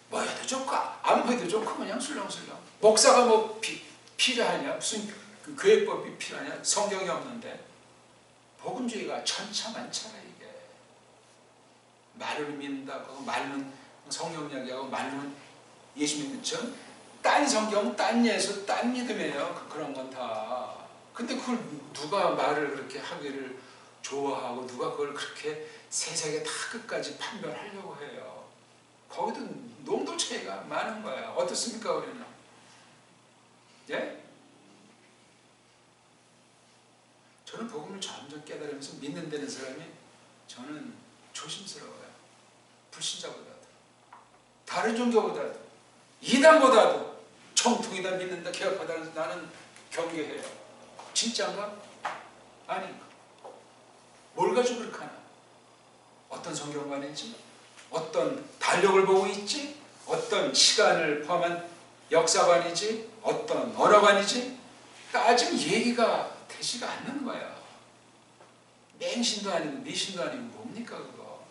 뭐 해도 좋고 안 해도 좋고 그냥 술렁술렁. 목사가 뭐 필요하냐? 무슨 그 교회법이 필요하냐? 성경이 없는데. 복음주의가 천차만차라 이게. 말을 믿는다고 말은 성경 이야기하고 말은 예수 믿는 딴 성경, 딴 예수, 딴 믿음이에요. 그런 건 다. 근데 그걸 누가 말을 그렇게 하기를 좋아하고 누가 그걸 그렇게 세상에 다 끝까지 판별하려고 해요. 거기도 농도 차이가 많은 거야. 어떻습니까 우리는? 예? 저는 복음을 점점 깨달으면서 믿는 데는 사람이 저는 조심스러워요. 불신자보다도 다른 종교보다도 이단보다도 정통이다 믿는다 개혁하다 나는 경계해요. 진짜인가? 아닌가? 뭘 가지고 그렇게 하나? 어떤 성경관인지? 어떤 달력을 보고 있지? 어떤 시간을 포함한 역사관이지? 어떤 언어관이지? 따지면 얘기가 되지가 않는 거야. 맹신도 아니고 미신도 아니고 뭡니까 그거?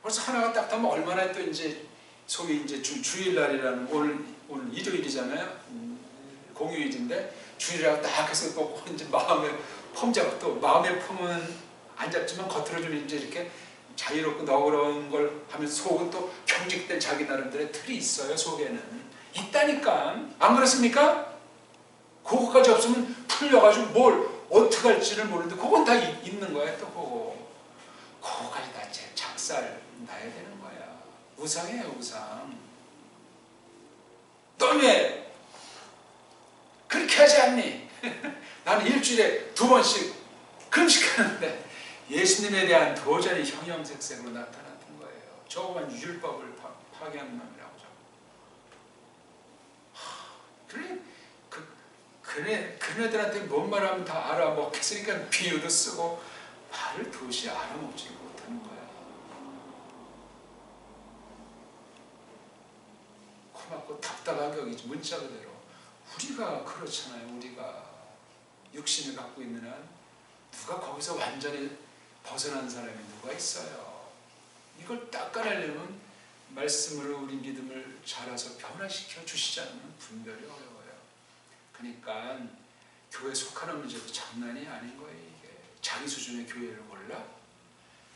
벌써 하나가 딱 하면 얼마나 또 이제 소위 이제 주일날이라는 오늘 일요일이잖아요. 공휴일인데 주일이라고 딱 해서 또 이제 마음에 폼 잡고 또 마음의 폼은 안 잡지만 겉으로 좀 이제 이렇게 자유롭고 너그러운 걸 하면 속은 또 경직된 자기 나름대로의 틀이 있어요. 속에는 있다니까. 안 그렇습니까? 그거까지 없으면 풀려가지고 뭘 어떻게 할지를 모르는데 그건 다 있는 거야. 또 그거까지 다 작살 나야 되는 거야. 우상이에요 우상. 넌 왜 그렇게 하지 않니? 나는 일주일에 2번씩 금식하는데 예수님에 대한 도전이 형형색색으로 나타났던 거예요. 저거만 율법을 파괴하는 놈이라고. 그래, 그네들한테 뭔 말하면 다 알아먹겠으니까 비유도 쓰고 말을 도저히 알아먹지 못하는 거야. 고맙고 답답하게 여기지. 문자 그대로 우리가 그렇잖아요. 우리가 육신을 갖고 있는 한 누가 거기서 완전히 벗어난 사람이 누가 있어요. 이걸 닦아내려면 말씀으로 우리 믿음을 자라서 변화시켜 주시지 않으면 분별이 어려워요. 그러니까 교회 속하는 문제도 장난이 아닌 거예요. 이게 자기 수준의 교회를 몰라?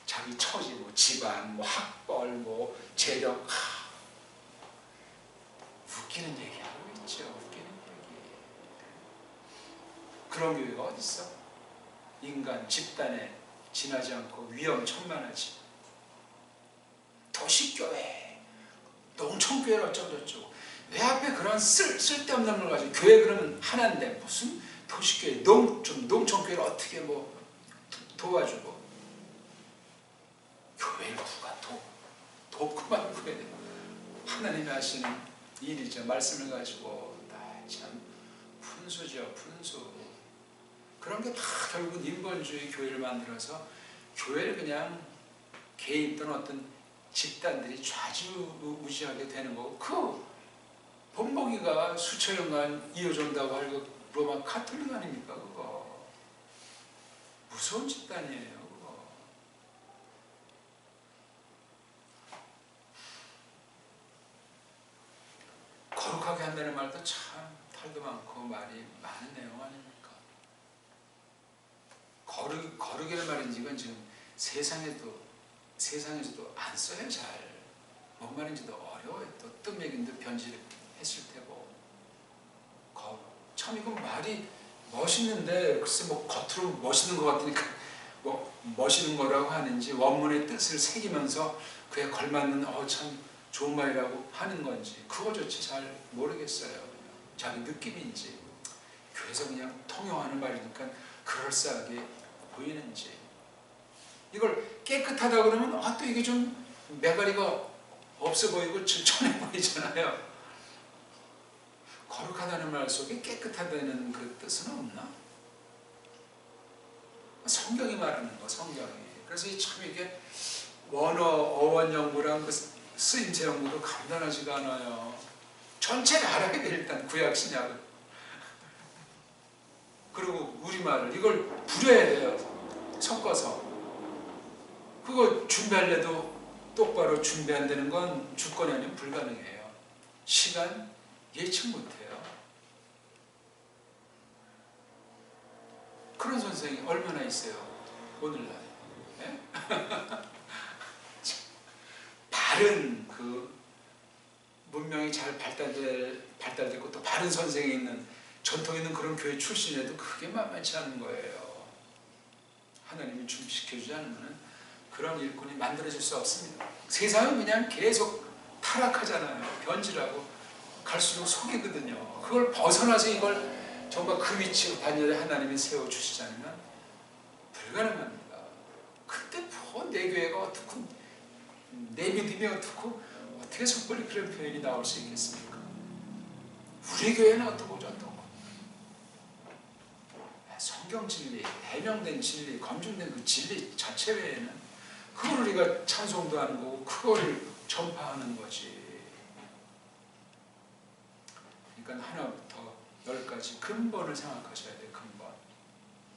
자기 처지, 뭐 집안, 뭐 학벌, 뭐 재력, 웃기는 얘기하고 있죠. 웃기는 얘기. 그런 교회가 어디 있어? 인간 집단에 지나지 않고 위험천만하지. 도시교회, 농촌교회를 어쩌고저쩌고. 내 앞에 그런 쓸데없는 걸 가지고 교회 그러면 하나인데 무슨 도시교회, 농촌교회를 어떻게 뭐 도와주고. 교회를 누가 돕고 말고 해야 되나. 하나님이 하시는 일이죠. 말씀을 가지고 참 분수죠. 분수. 그런 게 다 결국은 인본주의 교회를 만들어서 교회를 그냥 개인 또는 어떤 집단들이 좌지우지하게 되는 거고 그 본보기가 수천 년간 이어져온다고 하고 로마 카톨릭 아닙니까 그거. 무서운 집단이에요 그거. 거룩하게 한다는 말도 참 탈도 많고 말이 많은 내용 아닙니까. 거룩이라는 말인지 이건 지금 세상에서도 안 써요 잘. 뭔 말인지도 어려워요. 또 뜸맥인도 변질했을 테고. 참 이건 말이 멋있는데 글쎄 뭐 겉으로 멋있는 것 같으니까 뭐 멋있는 거라고 하는지 원문의 뜻을 새기면서 그에 걸맞는 참 좋은 말이라고 하는 건지 그거조차 잘 모르겠어요. 그냥 자기 느낌인지 교회에서 그냥 통용하는 말이니까 그럴싸하게 보이는지. 이걸 깨끗하다 그러면 또 이게 좀 매가리가 없어 보이고 천해 보이잖아요. 거룩하다는 말 속에 깨끗하다는 그 뜻은 없나? 성경이 말하는 거, 성경이. 그래서 참 이게 원어, 어원 연구랑 그 쓰임새 연구도 간단하지가 않아요. 전체를 알아야 돼. 일단 구약 신약을. 그리고 우리말을 이걸 부려야 돼요. 섞어서. 그거 준비하려도 똑바로 준비 안 되는 건 주권이 아니면 불가능해요. 시간 예측 못해요. 그런 선생이 얼마나 있어요 오늘날. 네? 바른 그 문명이 잘 발달되고 또 바른 선생이 있는 전통 있는 그런 교회 출신에도 그게 만만치 않은 거예요. 하나님이 준비시켜주지 않으면 그런 일꾼이 만들어질 수 없습니다. 세상은 그냥 계속 타락하잖아요. 변질하고 갈수록 속이거든요. 그걸 벗어나서 이걸 정말 그 위치로 반열에 하나님이 세워주시지 않으면 불가능합니다. 그때 뭐 내 교회가 어떻고 내 믿음이 어떻고 어떻게 섣불리 그런 표현이 나올 수 있겠습니까? 우리 교회는 어떻고 저떻고. 성경 진리, 해명된 진리, 검증된 그 진리 자체 외에는 그걸 우리가 찬송도 하는 거고 그걸 전파하는 거지. 그러니까 하나부터 10까지 근본을 생각하셔야 돼요. 근본.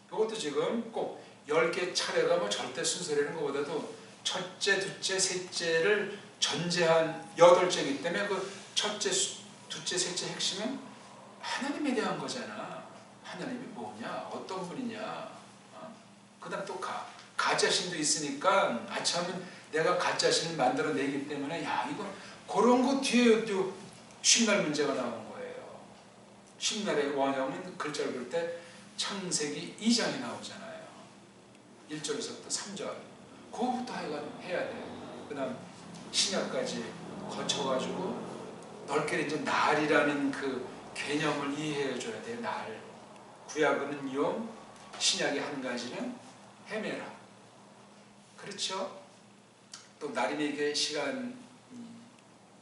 이것도 지금 꼭 10개 차례가 뭐 절대 순서라는 것보다도 첫째, 둘째, 셋째를 전제한 8제이기 때문에 그 첫째, 둘째, 셋째 핵심은 하나님에 대한 거잖아. 하나님이 뭐냐? 어떤 분이냐? 그 다음 또 가짜신도 있으니까 아참은 내가 가짜신을 만들어내기 때문에 야 이거 그런 거 뒤에도 신날 문제가 나오는 거예요. 신날의 원형은 글자를 볼 때 창세기 2장에 나오잖아요. 1절에서부터 3절. 그거부터 해야 돼요. 그 다음 신약까지 거쳐가지고 넓게 이제 날이라는 그 개념을 이해해 줘야 돼요. 날. 구약은 용, 신약의 한 가지는 헤매라. 그렇죠? 또 날이면 시간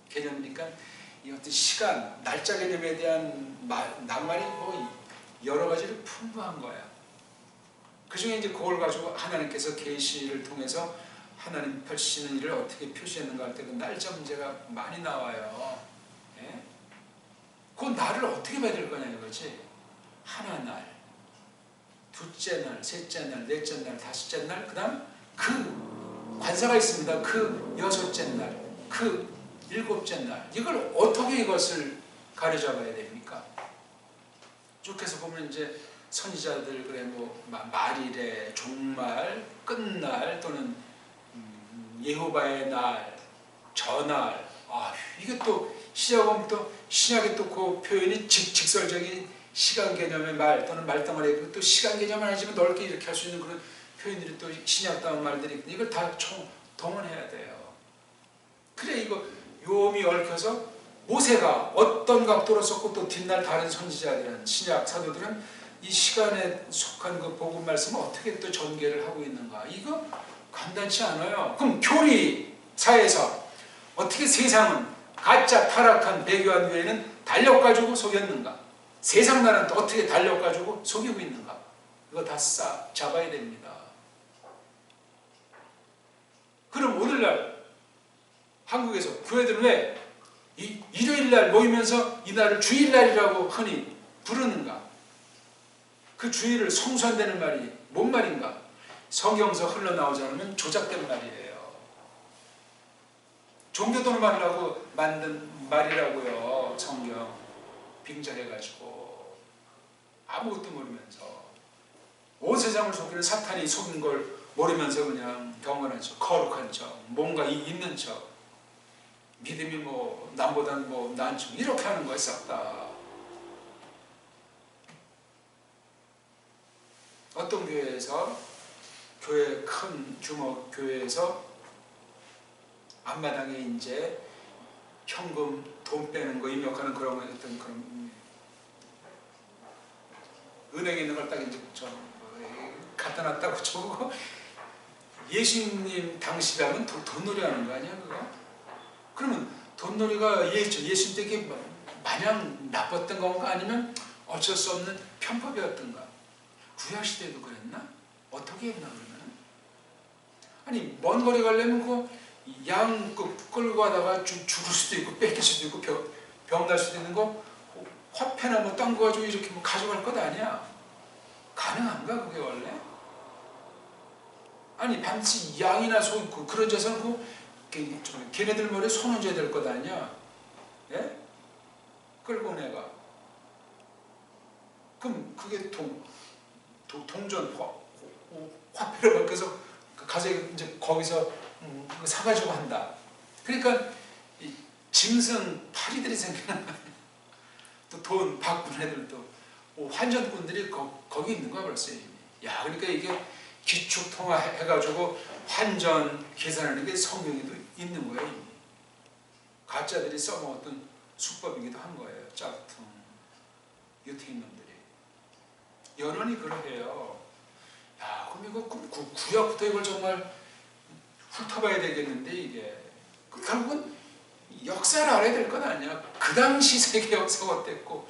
개념이니까 이 어떤 시간, 날짜 개념에 대한 낱말이 뭐 여러 가지로 풍부한 거야. 그 중에 이제 그걸 가지고 하나님께서 계시를 통해서 하나님 펼치시는 일을 어떻게 표시했는가 할 때 그 날짜 문제가 많이 나와요. 예? 그 날을 어떻게 받을 거냐 이거지. 하나 날, 둘째 날, 셋째 날, 넷째 날, 다섯째 날, 그 다음 그 관사가 있습니다. 그 여섯째 날, 그 일곱째 날. 이걸 어떻게 이것을 가려잡아야 됩니까? 쭉 해서 보면 이제 선지자들 그래 뭐 말일에, 종말, 끝날 또는 예호바의 날, 저날. 이게 또 시작하면 또 신약에 또 그 표현이 직설적인 시간 개념의 말 또는 말덩어리 또 시간 개념을 아니지만 넓게 이렇게 할 수 있는 그런 표현들이 또 신약다운 말들이 있거든요. 이걸 다 동원해야 돼요. 그래 이거 요음이 얽혀서 모세가 어떤 각도로 썼고 또 뒷날 다른 선지자들은 신약 사도들은 이 시간에 속한 그 복음 말씀을 어떻게 또 전개를 하고 있는가. 이거 간단치 않아요. 그럼 교리사에서 어떻게 세상은 가짜 타락한 배교한 교회는 달력가지고 속였는가? 세상 나라는 또 어떻게 달력가지고 속이고 있는가? 이거 다 싹 잡아야 됩니다. 그럼 오늘날 한국에서 교회들은 왜 일요일날 모이면서 이날을 주일날이라고 흔히 부르는가? 그 주일을 성수한다는 말이 뭔 말인가? 성경에서 흘러나오지 않으면 조작된 말이에요. 종교돈을 하려고 만든 말이라고요. 성경 빙자해가지고 아무것도 모르면서 온 세상을 속이는 사탄이 속인 걸 모르면서 그냥 경건한 척, 거룩한 척, 뭔가 있는 척, 믿음이 뭐 남보단 뭐 나은 척 이렇게 하는 거에 싹 다. 어떤 교회에서 교회 큰 규모 교회에서 앞마당에 이제 현금 돈 빼는 거 입력하는 그런 어떤 그런 은행에 있는 걸 딱 이제 갖다 놨다고 저거 예수님 당시라면 돈놀이 하는 거 아니야 그거? 그러면 돈놀이가 예수님 때게 마냥 나빴던 건가 아니면 어쩔 수 없는 편법이었던가? 구약시대도 그랬나? 어떻게 했나 그러면? 아니 먼 거리 가려면 그 양 끌고 가다가 죽을 수도 있고 뺏길 수도 있고 병 날 수도 있는 거 화폐나 뭐 딴 거 가지고 이렇게 뭐 가져갈 것 아니야. 가능한가 그게 원래? 아니 반드시 양이나 소 그런 재산 걔네들 머리에 손 얹어야 될 것 아니야. 예? 끌고 내가. 그럼 그게 동전 화폐로 바뀌어서 가서 이제 거기서 사가지고 한다. 그러니까 이 짐승 파리들이 생기는 거야. 또 돈 바꾸는 애들도 환전꾼들이 거기 있는 거야 벌써 이미. 야 그러니까 이게 기축통화 해가지고 환전 계산하는 게 성경에도 있는 거예요 이미. 가짜들이 써먹었던 수법이기도 한 거예요. 짝퉁 유태인 놈들이 연원이 그러해요. 야 그럼 이거 구약부터 이걸 정말 훑어봐야 되겠는데 이게 결국은 역사를 알아야 될 건 아니야. 그 당시 세계 역사가 어땠고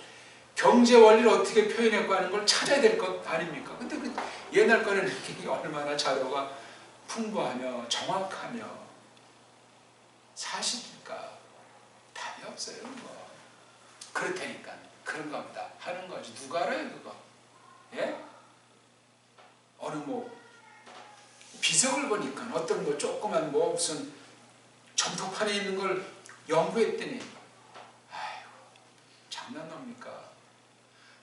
경제 원리를 어떻게 표현했고 하는 걸 찾아야 될 것 아닙니까? 근데 그 옛날 거는 얼마나 자료가 풍부하며 정확하며 사실일까? 답이 없어요. 뭐. 그렇다니까 그런 겁니다 하는 거지. 누가 알아요 그거? 예? 어느 뭐 비석을 보니까 어떤 뭐 조그만 뭐 무슨 점토판에 있는 걸 연구했더니 아이고 장난납니까?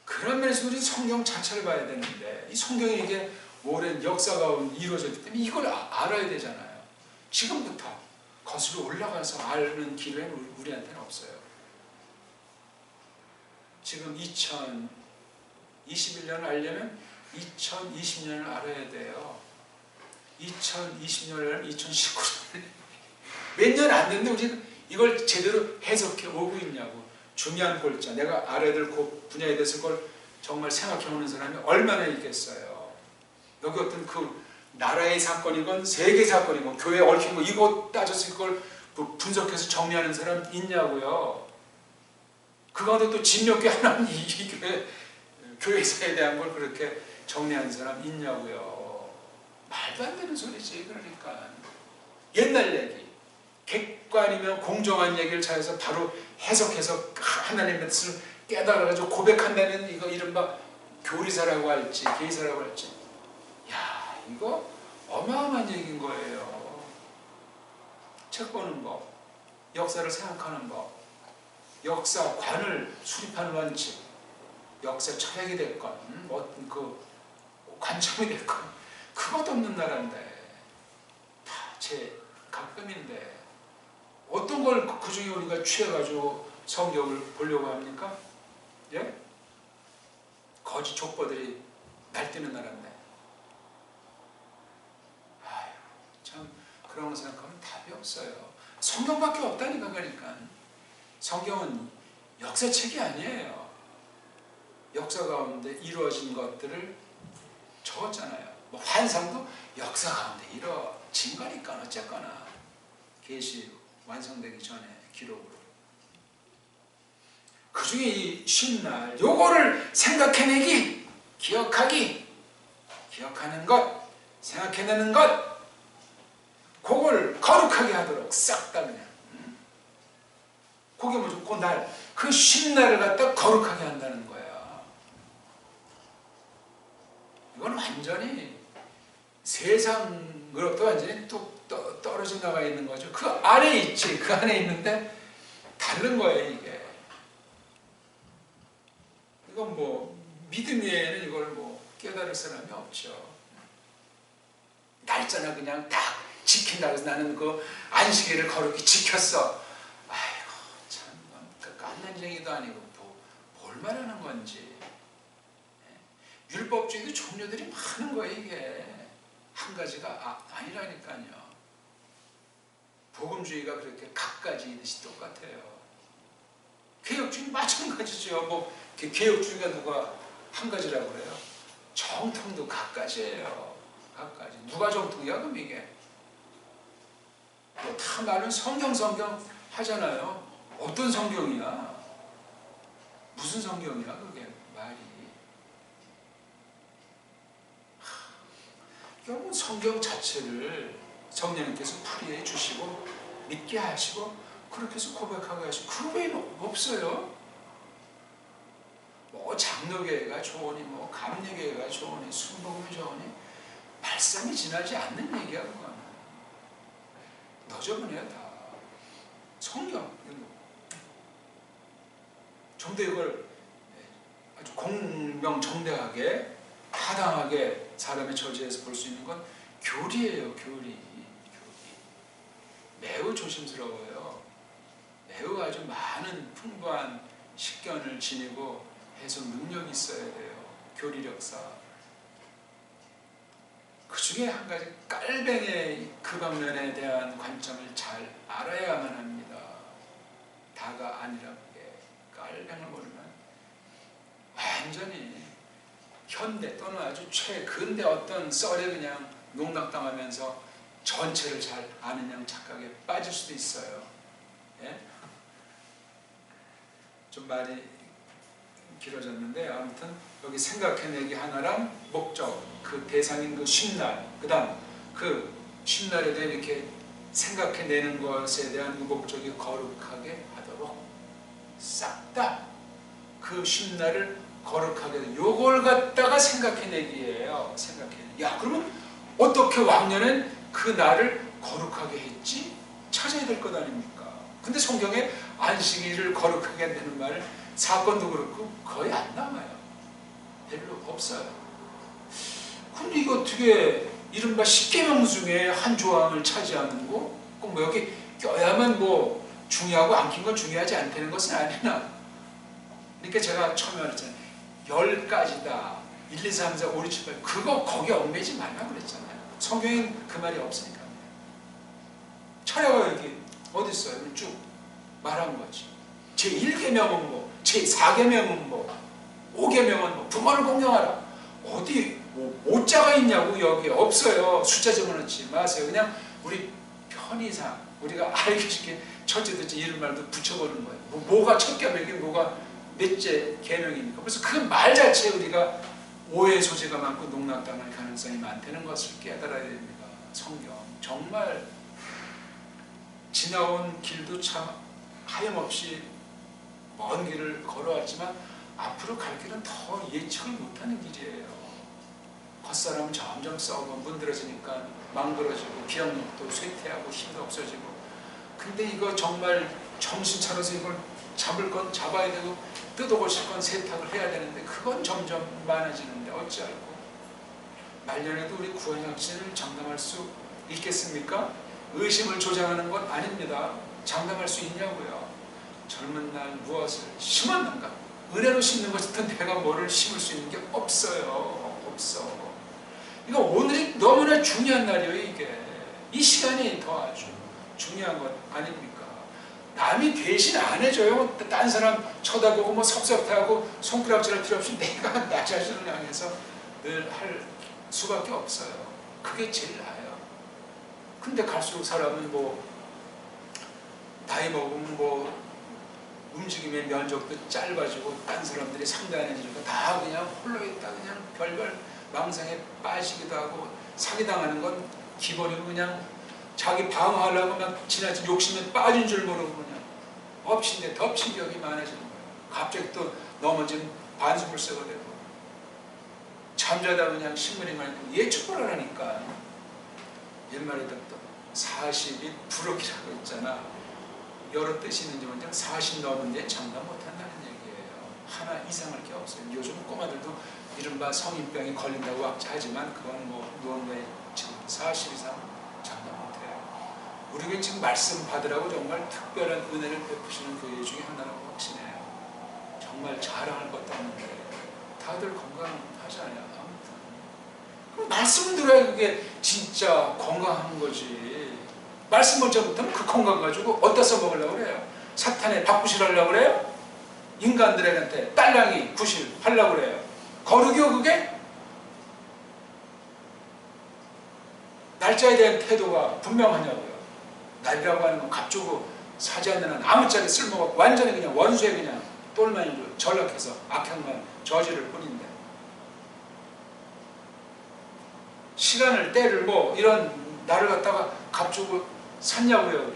그런 면에서 우리 성경 자체를 봐야 되는데 이 성경이 이게 오랜 역사가 이루어졌기 때문에 이걸 알아야 되잖아요. 지금부터 거슬러 올라가서 아는 기회는 우리한테는 없어요. 지금 2021년을 알려면 2020년을 알아야 돼요. 2020년을 2019년 몇 년 안 됐는데 우리 이걸 제대로 해석해 오고 있냐고. 중요한 골자 내가 알아야 될 그 분야에 대해서 그걸 정말 생각해 오는 사람이 얼마나 있겠어요. 여기 어떤 그 나라의 사건이건 세계 사건이건 교회에 얽힌 거 이거 따져서 그걸 분석해서 정리하는 사람 있냐고요. 그 가운데 또 진몇개 하나는 이 교회사에 대한 걸 그렇게 정리하는 사람 있냐고요. 말도 안 되는 소리지. 그러니까 옛날 얘기 객관이면 공정한 얘기를 찾아서 바로 해석해서 하나님의 뜻을 깨달아가지고 고백한다는 이거 이른바 교리사라고 할지 계사라고 할지 야 이거 어마어마한 얘기인 거예요. 책 보는 법, 역사를 생각하는 법, 역사관을 수립하는 원칙, 역사 철학이 됐건 어떤 그 관점이 됐건 그것도 없는 나라인데 다 제 가끔인데 어떤 걸 그 중에 우리가 취해가지고 성경을 보려고 합니까? 예? 거짓 족보들이 날뛰는 나라인데 아유 참 그런 거 생각하면 답이 없어요. 성경밖에 없다니까. 그러니까 성경은 역사책이 아니에요. 역사 가운데 이루어진 것들을 적었잖아요. 뭐 환상도 역사 가운데 이루어진 거니까 어쨌거나 계시 완성되기 전에 기록으로. 그 중에 이 쉰날 요거를 생각해내기, 기억하기, 기억하는 것, 생각해내는 것 그걸 거룩하게 하도록 싹 다 그냥 그게 뭐죠? 그 날, 그 쉰날을 갖다 거룩하게 한다는 거야. 이건 완전히 세상으로부터 완전히 또 떨어져 나가 있는 거죠. 그 안에 있지. 그 안에 있는데 다른 거예요 이게. 이건 뭐 믿음 외에는 이걸 뭐 깨달을 사람이 없죠. 날짜나 그냥 딱 지킨다고 해서 나는 그 안식일을 거룩히 지켰어. 아이고 참 깐난쟁이도 아니고 뭘 말하는 건지. 율법주의도 종류들이 많은 거예요 이게. 한 가지가 아니라니까요. 복음주의가 그렇게 각가지이듯이 똑같아요. 개혁주의 마찬가지죠. 뭐 개혁주의가 누가 한 가지라고 그래요? 정통도 각가지예요. 각가지. 누가 정통이야 그럼 이게? 뭐 다 말은 성경 하잖아요. 어떤 성경이야? 무슨 성경이야 그게 말이? 결국은 성경 자체를 성령님께서 풀이해 주시고 믿게 하시고 그렇게 해서 고백하게 하시고 그 외에는 없어요. 뭐 장로교회가 좋으니 뭐 감리교회가 좋으니 순복음이 좋으니 말씀이 지나지 않는 얘기야. 그거는 너저분해요. 다 성경. 좀 더 이걸 아주 공명정대하게 타당하게 사람의 처지에서 볼 수 있는 건 교리예요. 교리. 매우 조심스러워요. 매우 아주 많은 풍부한 식견을 지니고 해석 능력이 있어야 돼요. 교리력사. 그 중에 한 가지 깔뱅의 그 방면에 대한 관점을 잘 알아야만 합니다. 다가 아니라는 게 깔뱅을 모르면 완전히 현대 또는 아주 최근대 어떤 썰에 그냥 농락당하면서 전체를 잘 아는 양 착각에 빠질 수도 있어요. 예? 좀 말이 길어졌는데 아무튼 여기 생각해내기 하나랑 목적, 그 대상인 그 쉰날, 그 다음 그 쉰날에 대해 이렇게 생각해내는 것에 대한 그 목적이 거룩하게 하도록 싹 다 그 쉰날을 거룩하게 하도록 요걸 갖다가 생각해내기예요. 생각해내기. 야, 그러면 어떻게 왕년엔 그 날을 거룩하게 했지? 찾아야 될 것 아닙니까? 근데 성경에 안식일을 거룩하게 한다는 말 사건도 그렇고 거의 안 나와요. 별로 없어요. 근데 이거 어떻게 이른바 십계명 중에 한 조항을 차지하는 거? 꼭 뭐 여기 껴야만 뭐 중요하고 안 낀 건 중요하지 않다는 것은 아니나. 그러니까 제가 처음에 말했잖아요. 10가지다. 1, 2, 3, 4, 5, 6, 7, 8 그거 거기에 얽매지 말라고 그랬잖아요. 성경엔 그 말이 없으니까. 철야가 여기 어디 있어요? 쭉 말한 거지. 제1계명은 뭐, 제4계명은 뭐, 5계명은 뭐, 부모를 공경하라. 어디 뭐 오자가 있냐고. 여기 없어요. 숫자 적어놓지 마세요. 그냥 우리 편의상 우리가 알기 쉽게 첫째, 둘째 이런 말도 붙여보는 거예요. 뭐가 첫 계명이 뭐가 몇째 계명입니까? 그래서 그 말 자체에 우리가 오해 소지가 많고 농락당할 가능성이 많다는 것을 깨달아야 됩니다. 성경 정말 지나온 길도 참 하염없이 먼 길을 걸어왔지만 앞으로 갈 길은 더 예측을 못하는 길이에요. 겉사람은 점점 썩어 문드러지니까 망들어지고 기억력도 쇠퇴하고 힘도 없어지고. 근데 이거 정말 정신 차려서 이걸 잡을 건 잡아야 되고 뜯어고칠 건 세탁을 해야 되는데 그건 점점 많아지는데 어찌할꼬. 말년에도 우리 구원혁신을 장담할 수 있겠습니까? 의심을 조장하는 건 아닙니다. 장담할 수 있냐고요. 젊은 날 무엇을 심었는가? 은혜로 심는 것이든 내가 뭐를 심을 수 있는 게 없어요. 없어. 이거 오늘이 너무나 중요한 날이에요. 이게 이 시간이 더 아주 중요한 것 아닙니까? 남이 대신 안 해줘요. 딴 사람 쳐다보고 뭐 섭섭해하고 손가락질할 필요 없이 내가 나 자신을 향해서 늘 할 수밖에 없어요. 그게 제일 나아요. 근데 갈수록 사람은 뭐 나이 먹으면 뭐 움직임의 면적도 짧아지고 딴 사람들이 상대하는 다 그냥 홀로 있다 그냥 별별 망상에 빠지기도 하고 사기당하는 건 기본이고 그냥 자기 방어하려고 막 지나친 욕심에 빠진 줄 모르고 그냥 엎친 데 덮친 격이 많아지는 거예요. 갑자기 또 넘어지면 반수불세가 되고 잠자다 그냥 신문이 많고 예측을 하니까 옛말에 또 40이 부록이라고 있잖아. 여러 뜻이 있는지 먼저 40 넘은 데는 장담 못한다는 얘기예요. 하나 이상할 게 없어요. 요즘 꼬마들도 이른바 성인병이 걸린다고 wak자하지만 그건 뭐 무언가에 지금 40 이상 장담 못해요. 우리가 지금 말씀 받으라고 정말 특별한 은혜를 베푸시는 교회 중에 하나라고 확신해요. 정말 자랑할 것도 없는데 다들 건강하잖아요. 아무튼 그럼 말씀을 들어야 그게 진짜 건강한 거지. 말씀 먼저 못하면 그 건강 가지고 어디다 써먹으려고 그래요? 사탄에 바꾸시려고 그래요? 인간들한테 딸랑이 구실하려고 그래요? 거룩이요 그게? 날짜에 대한 태도가 분명하냐고요. 날이라고 하는 건 갑주고 사지 않는 한 아무짝에 쓸모가 없고 완전히 그냥 원수에 그냥 똘마니로 전락해서 악행만 저지를 뿐인데 시간을 때를 뭐 이런 날을 갖다가 갑주고 샀냐고요 우리.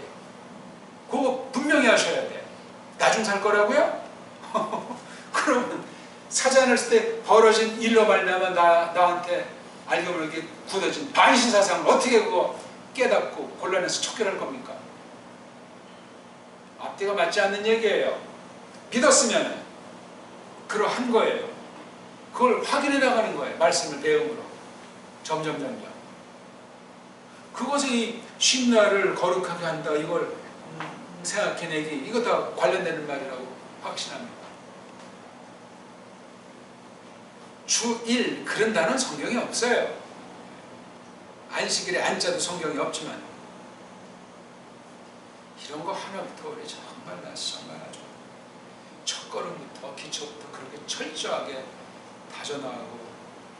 그거 분명히 하셔야 돼. 나중 살 거라고요? 그러면 사자를 쓸 때 벌어진 일로 말미암아 나한테 알게 모르게 굳어진 반신사상을 어떻게 그거 깨닫고 곤란해서 척결할 겁니까? 앞뒤가 맞지 않는 얘기예요. 믿었으면 그러한 거예요. 그걸 확인해 나가는 거예요. 말씀을 배움으로. 점점. 그것이 이 쉰날을 거룩하게 한다. 이걸 생각해내기. 이거 다 관련되는 말이라고 확신합니다. 주1 그런 단어는 성경에 없어요. 안식일에 안자도 성경에 없지만 이런 거 하나부터 우리 정말 아주 첫걸음부터 기초부터 그렇게 철저하게 다져나가고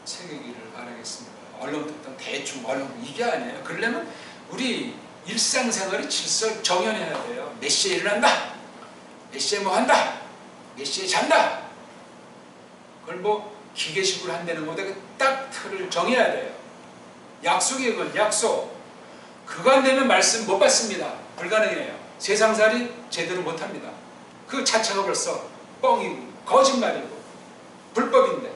새기기를 바라겠습니다. 얼렁뚱땅 대충 이게 아니에요. 그러려면 우리 일상생활이 질서 정연해야 돼요. 몇 시에 일어난다, 몇 시에 뭐 한다, 몇 시에 잔다. 그걸 뭐 기계식으로 한다는 것보다 딱 틀을 정해야 돼요. 약속이에요. 그건 약속. 그거 안 되면 말씀 못 받습니다. 불가능해요. 세상살이 제대로 못합니다. 그 자체가 벌써 뻥이고 거짓말이고 불법인데.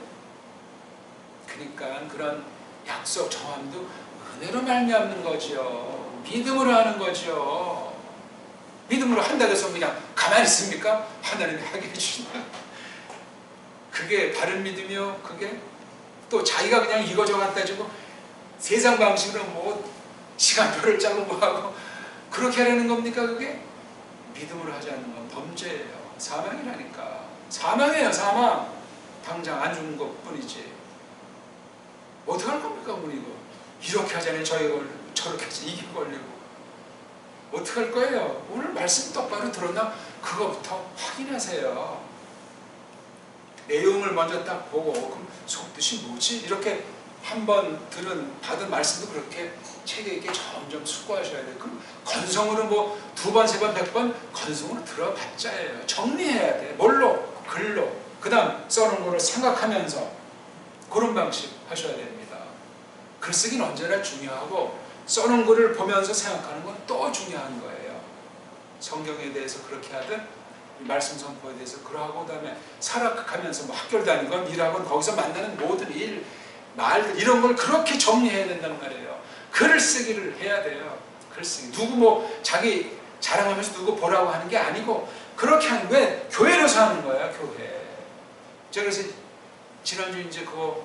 그러니까 그런 약속 정함도 은혜로 말미암는 거죠. 믿음으로 하는 거죠. 믿음으로 한다고 해서 그냥 가만히 있습니까? 하나님이 하게 해주신다. 그게 바른 믿음이요. 그게 또 자기가 그냥 이거저거 따지고 세상 방식으로 뭐 시간표를 짜고 뭐하고 그렇게 하려는 겁니까? 그게 믿음으로 하지 않는 건 범죄예요. 사망이라니까. 사망이에요. 사망. 당장 안 죽는 것뿐이지. 어떻게 할 겁니까? 우리 이거 이렇게 하자니 저희가 저렇게 하자 이게 걸리고 어떻게 할 거예요? 오늘 말씀 똑바로 들었나? 그거부터 확인하세요. 내용을 먼저 딱 보고 그럼 속뜻이 뭐지? 이렇게 한번 받은 말씀도 그렇게 체계 있게 점점 숙고하셔야 돼요. 그럼 건성으로 뭐 2번, 3번, 100번 건성으로 들어봤자예요. 정리해야 돼. 뭘로? 글로. 그 다음 써놓은 거를 생각하면서 그런 방식 하셔야 됩니다. 글쓰기는 언제나 중요하고 써놓은 거를 보면서 생각하는 건 또 중요한 거예요. 성경에 대해서 그렇게 하든 말씀 선포에 대해서 그러하고 그다음에 살아가면서 뭐 학교를 다니건 일하건 거기서 만나는 모든 일, 말 이런 걸 그렇게 정리해야 된단 말이에요. 글을 쓰기를 해야 돼요. 글쓰기. 누구 뭐 자기 자랑하면서 누구 보라고 하는 게 아니고 그렇게 하는 왜 교회로서 하는 거야. 교회. 제가 그래서 지난주 이제 그거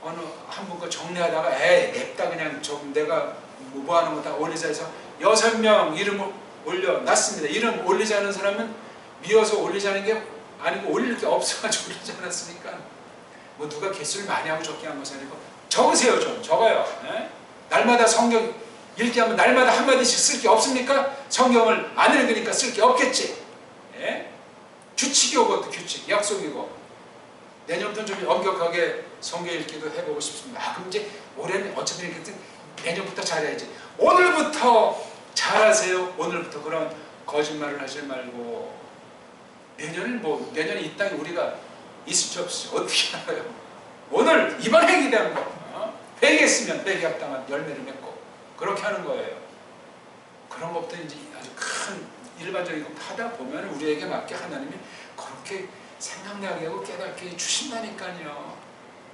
어느 한 분 거 정리하다가 냅다 그냥 좀 내가 뭐 하는 거 다 올리자 해서 6명 이름을 올려놨습니다. 이름 올리자는 사람은 미워서 올리자는 게 아니고 올릴 게 없어가지고 올리지 않았으니까 뭐 누가 개수를 많이 하고 적게 한 것이 아니고 적으세요. 좀 적어요. 예? 날마다 성경 읽기 하면 날마다 한마디씩 쓸 게 없습니까? 성경을 안 읽으니까 쓸 게 없겠지. 예? 규칙이고 그것도 규칙, 약속이고 내년부터는 좀 엄격하게 성경 읽기도 해보고 싶습니다. 그럼 이제 올해는 어차피 읽겠든 내년부터 잘해야지. 오늘부터 잘하세요. 오늘부터 그런 거짓말을 하지 말고 내년에 이 땅에 우리가 있을 수 없이 어떻게 알아요? 오늘 이번 회기 대한 거 회개했으면 회개 합당한 열매를 맺고 그렇게 하는 거예요. 그런 것부터 이제 아주 큰 일반적인 거 하다 보면 우리에게 맞게 하나님이 그렇게 생각나게 하고 깨닫게 주신다니까요.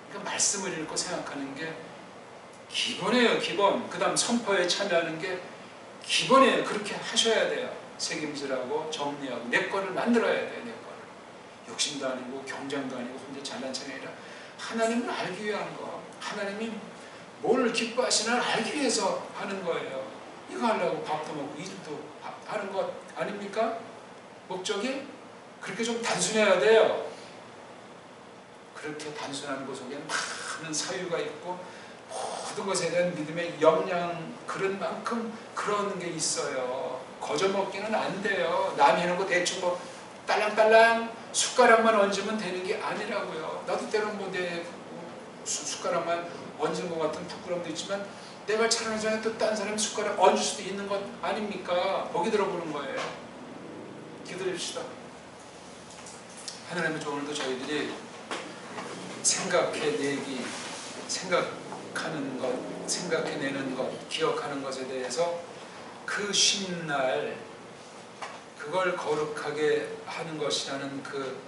그러니까 말씀을 읽고 생각하는 게 기본이에요. 기본. 그 다음 선포에 참여하는 게 기본이에요. 그렇게 하셔야 돼요. 책임지라고 정리하고 내 거를 만들어야 돼요. 내 거를. 욕심도 아니고 경쟁도 아니고 혼자 잘난 척이 아니라 하나님을 알기 위한 거. 하나님이 뭘 기뻐하시나 알기 위해서 하는 거예요. 이거 하려고 밥도 먹고 일도 하는 것 아닙니까? 목적이? 그렇게 좀 단순해야 돼요. 그렇게 단순한 것 속에 많은 사유가 있고 모든 것에 대한 믿음의 역량 그런 만큼 그런 게 있어요. 거저먹기는 안 돼요. 남이 하는 거 대충 뭐 딸랑딸랑 숟가락만 얹으면 되는 게 아니라고요. 나도 때론 뭐 내 숟가락만 얹은 것 같은 부끄러움도 있지만 내가 차려는 전에 또 딴 사람이 숟가락 얹을 수도 있는 것 아닙니까? 보기 들어보는 거예요. 기도합시다. 하나님의 오늘도 저희들이 생각해내기, 생각하는 것, 생각해내는 것, 기억하는 것에 대해서 그 쉰날 그걸 거룩하게 하는 것이라는 그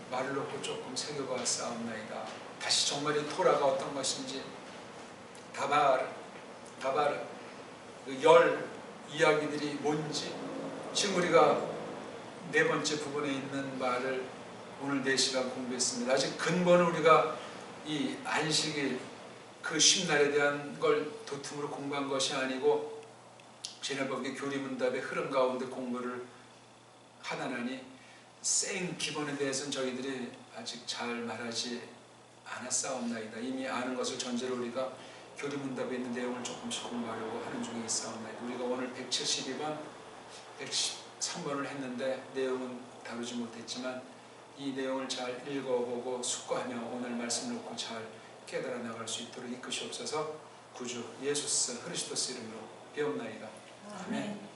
말을 놓고 조금 새겨봤사옵나이다. 다시 정말 이 토라가 어떤 것인지 다발 그 열 이야기들이 뭔지 지금 우리가 네 번째 부분에 있는 말을 오늘 4시간 공부했습니다. 아직 근본은 우리가 이 안식일 그 쉼날에 대한 걸 도tum으로 공부한 것이 아니고 지난번에 교리문답의 흐름 가운데 공부를 하나니 생 기본에 대해서는 저희들이 아직 잘 말하지 않았사옵나이다. 이미 아는 것을 전제로 우리가 교리문답에 있는 내용을 조금씩 공부하려고 하는 중에 있사옵나이다. 우리가 오늘 172번, 113번을 했는데 내용은 다루지 못했지만 이 내용을 잘 읽어보고 숙고하며 오늘 말씀 놓고 잘 깨달아 나갈 수 있도록 이끄시옵소서. 구주 예수스 그리스도스 이름으로 배옵나이다. 아멘.